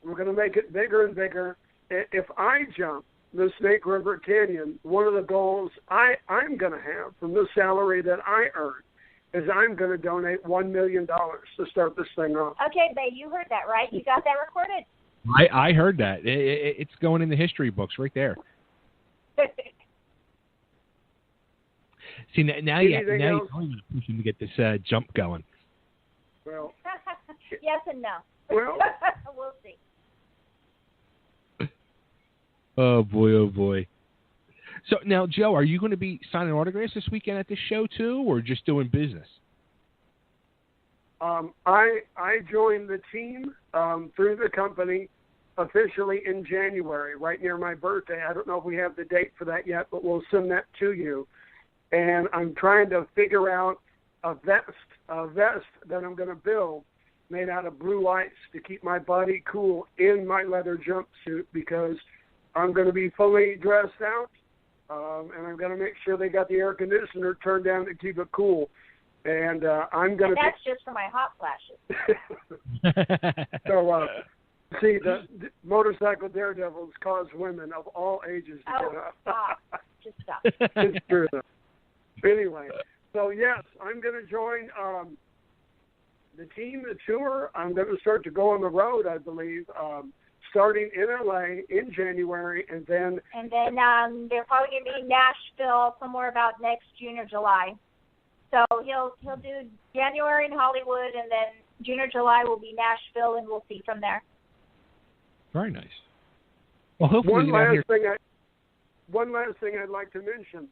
Speaker 2: We're going to make it bigger and bigger. If I jump the Snake River Canyon, one of the goals I'm going to have from the salary that I earn is I'm going to donate $1 million to start this thing off.
Speaker 3: Okay, babe, you heard that, right? You got that recorded?
Speaker 1: I heard that. It's going in the history books right there. See, now you're going to push him to get this jump going.
Speaker 2: Well,
Speaker 3: yes and no.
Speaker 2: Well,
Speaker 3: we'll see.
Speaker 1: Oh, boy. So now, Joe, are you going to be signing autographs this weekend at this show, too, or just doing business?
Speaker 2: I joined the team through the company officially in January, right near my birthday. I don't know if we have the date for that yet, but we'll send that to you. And I'm trying to figure out a vest that I'm going to build made out of blue ice to keep my body cool in my leather jumpsuit, because I'm going to be fully dressed out, and I'm going to make sure they got the air conditioner turned down to keep it cool. And I'm going to.
Speaker 3: That's just for my hot flashes.
Speaker 2: So, see, the motorcycle daredevils cause women of all ages to get up.
Speaker 3: Stop. Just stop.
Speaker 2: It's true, though. Anyway, so yes, I'm going to join the team, the tour. I'm going to start to go on the road, I believe, starting in LA in January, and then
Speaker 3: they're probably going to be in Nashville somewhere about next June or July. So he'll do January in Hollywood, and then June or July will be Nashville, and we'll see from there.
Speaker 1: Very nice. Well, hopefully
Speaker 2: one last thing I'd like to mention.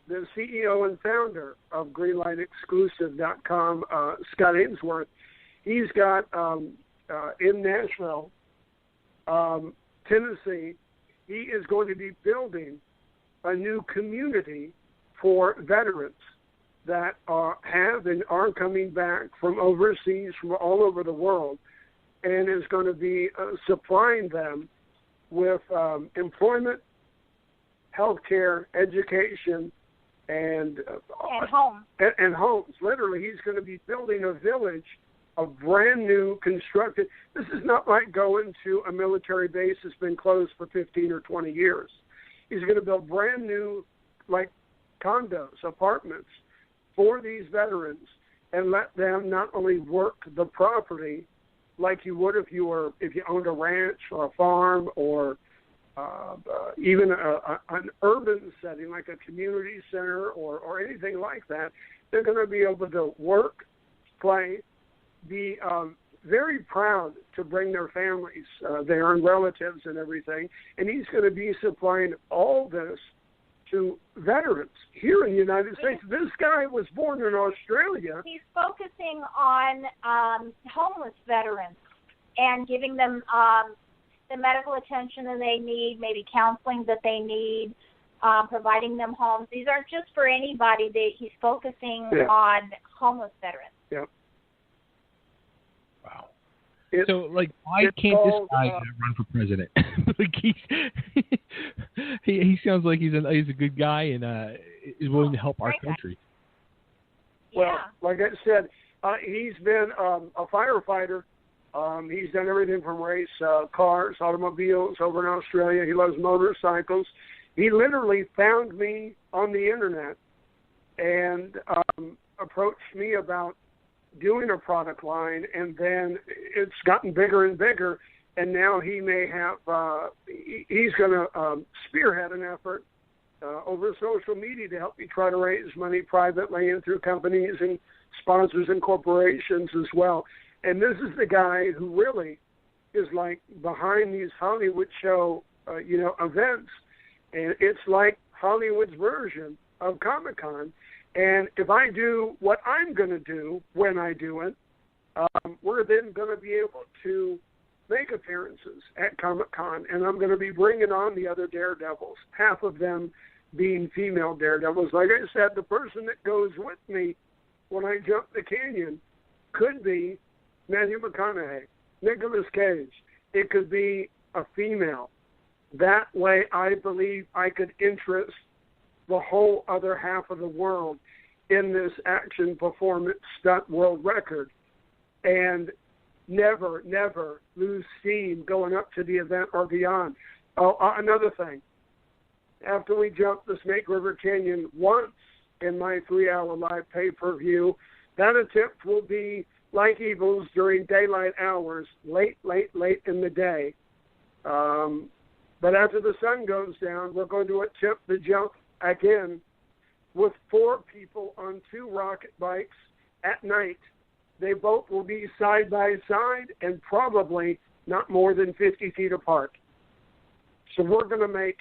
Speaker 2: The CEO and founder of GreenlightExclusive.com, Scott Ainsworth, he's got in Nashville, Tennessee, he is going to be building a new community for veterans that have and are coming back from overseas, from all over the world, and is going to be supplying them with employment, healthcare, education, and
Speaker 3: homes.
Speaker 2: And homes. Literally, he's going to be building a village of brand new constructed. This is not like going to a military base that's been closed for 15 or 20 years. He's going to build brand new, like condos, apartments for these veterans, and let them not only work the property like you would if you owned a ranch or a farm or even an urban setting like a community center or anything like that. They're going to be able to work, play, be very proud to bring their families there and relatives and everything. And he's going to be supplying all this to veterans here in the United States. This guy was born in Australia.
Speaker 3: He's focusing on homeless veterans and giving them the medical attention that they need, maybe counseling that they need, providing them homes. These aren't just for anybody. He's focusing on homeless veterans.
Speaker 2: Yeah.
Speaker 1: Wow. So, like, why can't this guy run for president? Like, he sounds like he's a good guy and is willing to help our country.
Speaker 2: Well, like I said, he's been a firefighter. He's done everything from race cars, automobiles over in Australia. He loves motorcycles. He literally found me on the internet and approached me about doing a product line, and then it's gotten bigger and bigger, and now he may have he's going to spearhead an effort over social media to help me try to raise money privately and through companies and sponsors and corporations as well. And this is the guy who really is like behind these Hollywood show events, and it's like Hollywood's version of Comic-Con. And if I do what I'm going to do when I do it, we're then going to be able to make appearances at Comic-Con, and I'm going to be bringing on the other Daredevils, half of them being female Daredevils. Like I said, the person that goes with me when I jump the canyon could be Matthew McConaughey, Nicolas Cage. It could be a female. That way, I believe I could interest the whole other half of the world in this action performance stunt world record and never, never lose steam going up to the event or beyond. Oh, another thing. After we jump the Snake River Canyon once in my 3-hour live pay-per-view, that attempt will be like Evil's during daylight hours, late in the day. But after the sun goes down, we're going to attempt the jump again with 4 people on 2 rocket bikes at night. They both will be side by side and probably not more than 50 feet apart. So we're going to make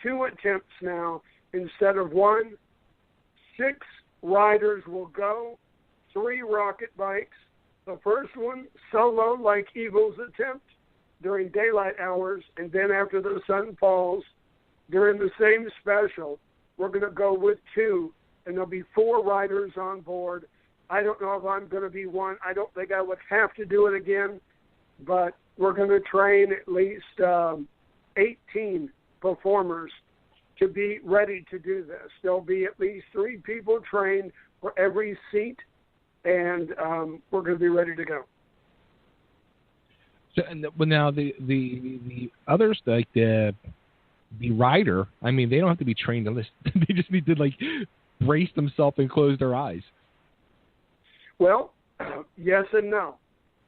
Speaker 2: 2 attempts now instead of 1. 6 riders will go, 3 rocket bikes. The first one solo like Evil's attempt during daylight hours, and then after the sun falls during the same special, we're going to go with 2, and there'll be 4 riders on board. I don't know if I'm going to be one. I don't think I would have to do it again, but we're going to train at least 18 performers to be ready to do this. There'll be at least 3 people trained for every seat, and we're going to be ready to go.
Speaker 1: So, well, now the others, like the rider, I mean, they don't have to be trained to listen. They just need to like brace themselves and close their eyes.
Speaker 2: Well, yes and no.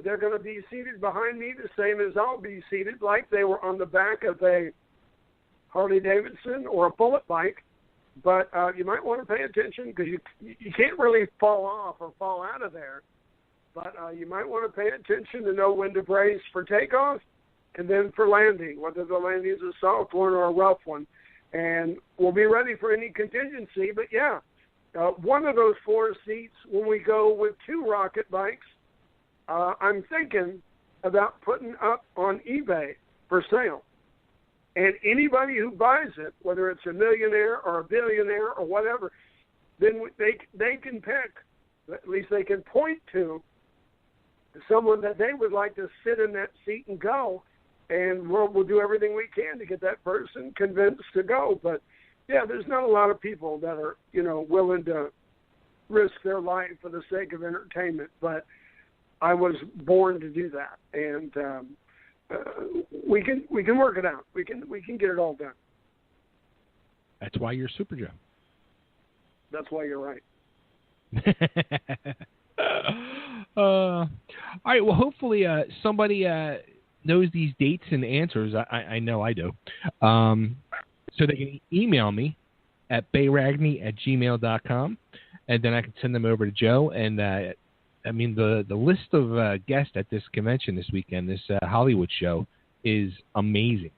Speaker 2: They're going to be seated behind me the same as I'll be seated, like they were on the back of a Harley Davidson or a bullet bike. But you might want to pay attention because you can't really fall off or fall out of there. But you might want to pay attention to know when to brace for takeoff and then for landing, whether the landing is a soft one or a rough one. And we'll be ready for any contingency. But, yeah, one of those 4 seats, when we go with 2 rocket bikes, I'm thinking about putting up on eBay for sale. And anybody who buys it, whether it's a millionaire or a billionaire or whatever, then they can pick, at least they can point to someone that they would like to sit in that seat and go, and we'll do everything we can to get that person convinced to go. But, yeah, there's not a lot of people that are, willing to risk their life for the sake of entertainment. But I was born to do that, and we can work it out. We can get it all done.
Speaker 1: That's why you're Super Joe.
Speaker 2: That's why you're right.
Speaker 1: All right. Well, hopefully somebody knows these dates and answers, I know I do, so they can email me at bayragney@gmail.com, and then I can send them over to Joe. And I mean, the list of guests at this convention this weekend, this Hollywood show, is amazing.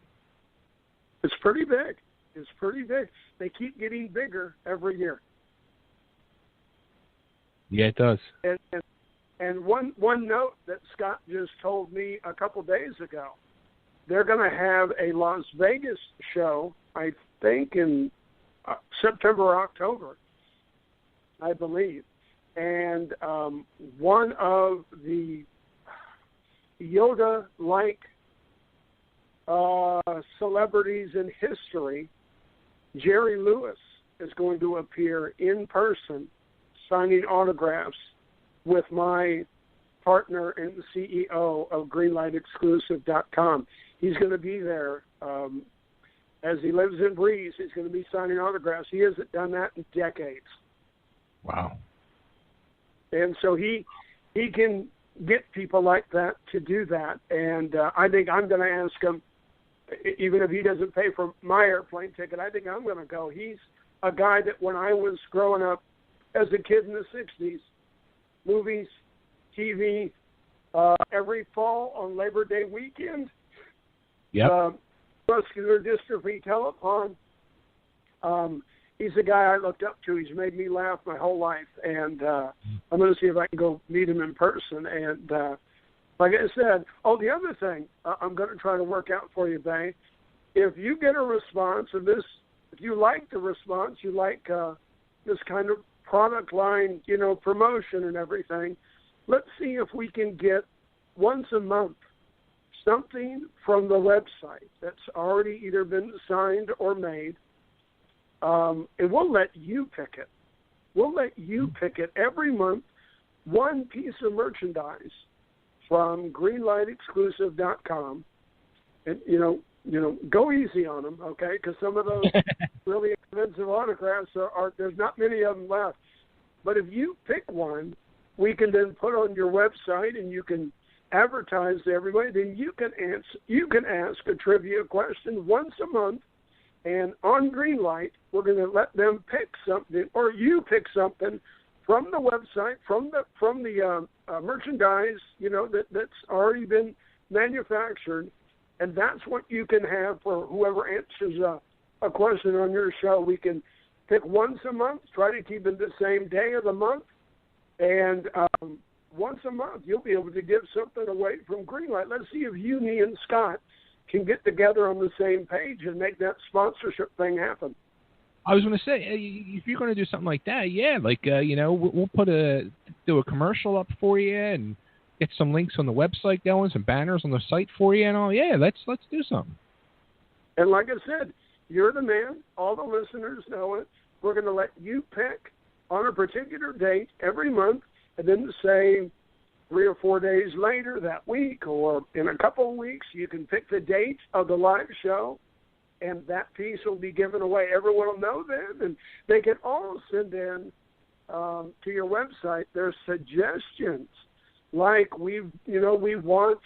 Speaker 2: It's pretty big. It's pretty big. They keep getting bigger every year.
Speaker 1: Yeah, it does.
Speaker 2: And one note that Scott just told me a couple days ago, they're going to have a Las Vegas show, I think in September or October, I believe. And one of the Yoda-like celebrities in history, Jerry Lewis, is going to appear in person signing autographs with my partner and the CEO of GreenlightExclusive.com. He's going to be there. As he lives and breathes, he's going to be signing autographs. He hasn't done that in decades.
Speaker 1: Wow.
Speaker 2: And so he can get people like that to do that. And I think I'm going to ask him, even if he doesn't pay for my airplane ticket, I think I'm going to go. He's a guy that when I was growing up as a kid in the 60s, movies, TV, every fall on Labor Day weekend, muscular dystrophy telethon. He's a guy I looked up to. He's made me laugh my whole life, and I'm going to see if I can go meet him in person. And like I said, the other thing I'm going to try to work out for you, Bay, if you get a response of this, if you like the response, you like this kind of product line, promotion and everything, let's see if we can get once a month something from the website that's already either been signed or made, and we'll let you pick it. We'll let you pick it every month, one piece of merchandise from GreenlightExclusive.com, and go easy on them, okay? Because some of those really expensive autographs are there's not many of them left. But if you pick one, we can then put on your website and you can advertise to everybody. Then you can ask a trivia question once a month, and on Greenlight, we're going to let them pick something, or you pick something from the website, from the merchandise, that's already been manufactured. And that's what you can have for whoever answers a question on your show. We can pick once a month, try to keep it the same day of the month. And once a month, you'll be able to give something away from Greenlight. Let's see if you, me, and Scott can get together on the same page and make that sponsorship thing happen.
Speaker 1: I was going to say, if you're going to do something like that, we'll do a commercial up for you and get some links on the website going, some banners on the site for you and all. Yeah, let's do something. And
Speaker 2: like I said, you're the man. All the listeners know it. We're going to let you pick on a particular date every month, and then say 3 or 4 days later that week or in a couple of weeks, you can pick the date of the live show, and that piece will be given away. Everyone will know then, and they can all send in to your website their suggestions. Like we want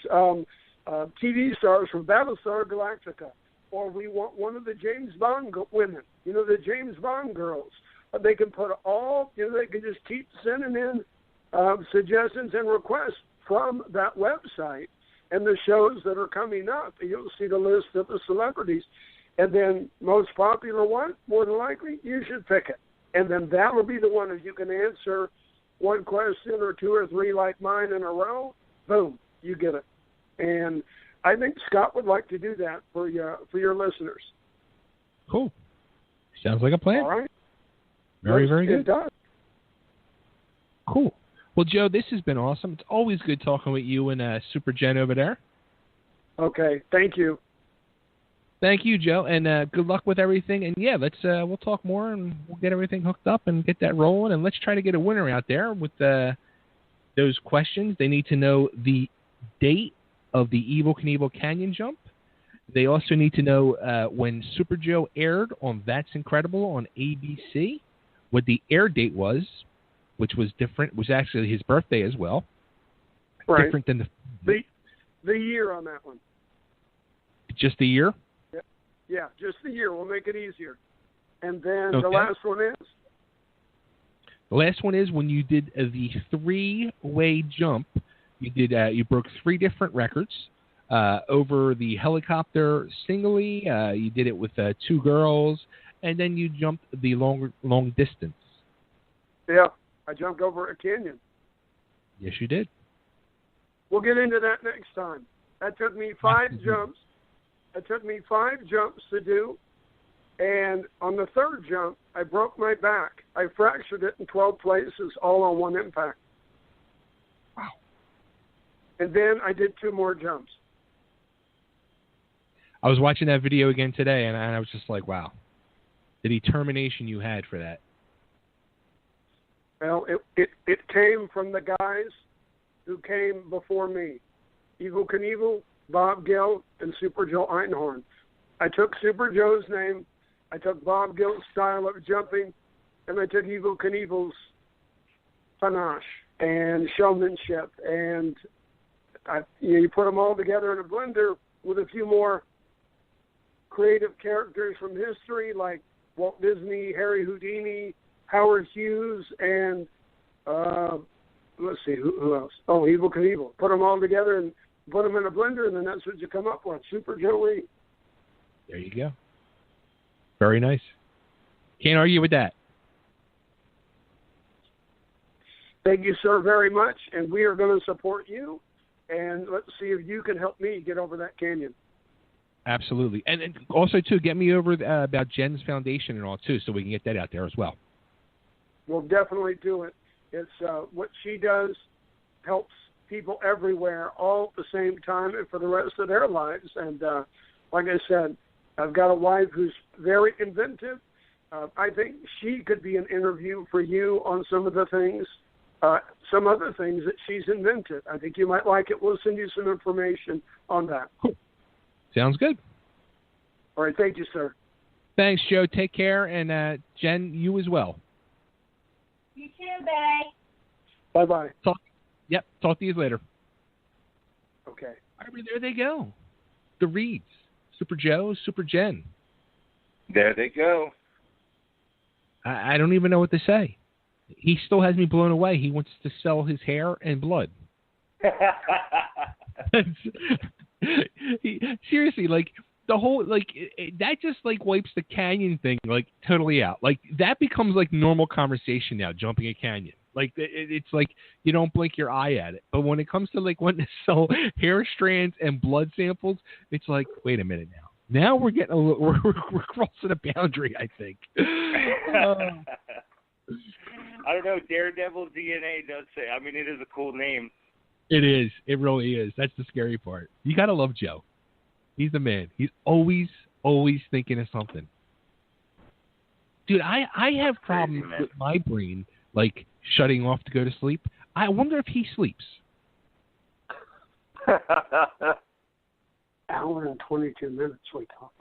Speaker 2: TV stars from Battlestar Galactica, or we want one of the James Bond women, the James Bond girls. They can put they can just keep sending in suggestions and requests from that website and the shows that are coming up. You'll see the list of the celebrities, and then most popular one, more than likely, you should pick it, and then that will be the one that you can answer one question or 2 or 3 like mine in a row, boom, you get it. And I think Scott would like to do that for your listeners.
Speaker 1: Cool. Sounds like a plan.
Speaker 2: All right.
Speaker 1: Very, very good.
Speaker 2: It does.
Speaker 1: Cool. Well, Joe, this has been awesome. It's always good talking with you and Super Jen over there.
Speaker 2: Okay. Thank you.
Speaker 1: Thank you, Joe, and good luck with everything. And yeah, we'll talk more and we'll get everything hooked up and get that rolling. And let's try to get a winner out there with those questions. They need to know the date of the Evel Knievel Canyon jump. They also need to know when Super Joe aired on That's Incredible on ABC, what the air date was, which was different. It was actually his birthday as well.
Speaker 2: Right.
Speaker 1: Different than
Speaker 2: the year on that one.
Speaker 1: Just a year?
Speaker 2: Yeah, just a year. We'll make it easier. And then
Speaker 1: Okay.
Speaker 2: the last one is?
Speaker 1: The last one is when you did the 3-way jump. You broke 3 different records over the helicopter singly. You did it with 2 girls, and then you jumped the long distance.
Speaker 2: Yeah, I jumped over a canyon.
Speaker 1: Yes, you did.
Speaker 2: We'll get into that next time. That took me 5 jumps. It took me 5 jumps to do, and on the 3rd jump, I broke my back. I fractured it in 12 places, all on one impact.
Speaker 1: Wow.
Speaker 2: And then I did 2 more jumps.
Speaker 1: I was watching that video again today, and I was just like, wow. The determination you had for that.
Speaker 2: Well, it came from the guys who came before me. Evel Knievel, Bob Gill, and Super Joe Einhorn. I took Super Joe's name, I took Bob Gill's style of jumping, and I took Evel Knievel's panache and showmanship, and you put them all together in a blender with a few more creative characters from history like Walt Disney, Harry Houdini, Howard Hughes, and let's see, who else? Oh, Evel Knievel. Put them all together and put them in a blender, and then that's what you come up with. Super Joe Reed.
Speaker 1: There you go. Very nice. Can't argue with that.
Speaker 2: Thank you, sir, very much, and we are going to support you, and let's see if you can help me get over that canyon.
Speaker 1: Absolutely. And also, too, get me over about Jen's Foundation and all, too, so we can get that out there as well. We'll
Speaker 2: definitely do it. It's what she does helps people everywhere all at the same time and for the rest of their lives. And like I said, I've got a wife who's very inventive. I think she could be an interview for you on some of the things, some other things that she's invented. I think you might like it. We'll send you some information on that.
Speaker 1: Cool. Sounds good.
Speaker 2: All right. Thank you, sir.
Speaker 1: Thanks, Joe. Take care. And Jen, you as well.
Speaker 3: You too, Bay.
Speaker 2: Bye-bye.
Speaker 1: Talk to you later.
Speaker 2: Okay.
Speaker 1: All right, there they go. The Reeds. Super Joe, Super Jen.
Speaker 4: There they go.
Speaker 1: I don't even know what to say. He still has me blown away. He wants to sell his hair and blood. Seriously, like, the whole, like, that just, like, wipes the canyon thing, like, totally out. Like, that becomes, like, normal conversation now, jumping a canyon. Like, it's like you don't blink your eye at it. But when it comes to, like, wanting to sell hair strands and blood samples, it's like, wait a minute now. Now we're getting we're crossing a boundary, I think.
Speaker 4: I don't know. Daredevil DNA does say. I mean, it is a cool name.
Speaker 1: It is. It really is. That's the scary part. You got to love Joe. He's the man. He's always thinking of something. Dude, I have problems with my brain, like, shutting off to go to sleep. I wonder if he sleeps.
Speaker 2: Hour and 22 minutes we talk.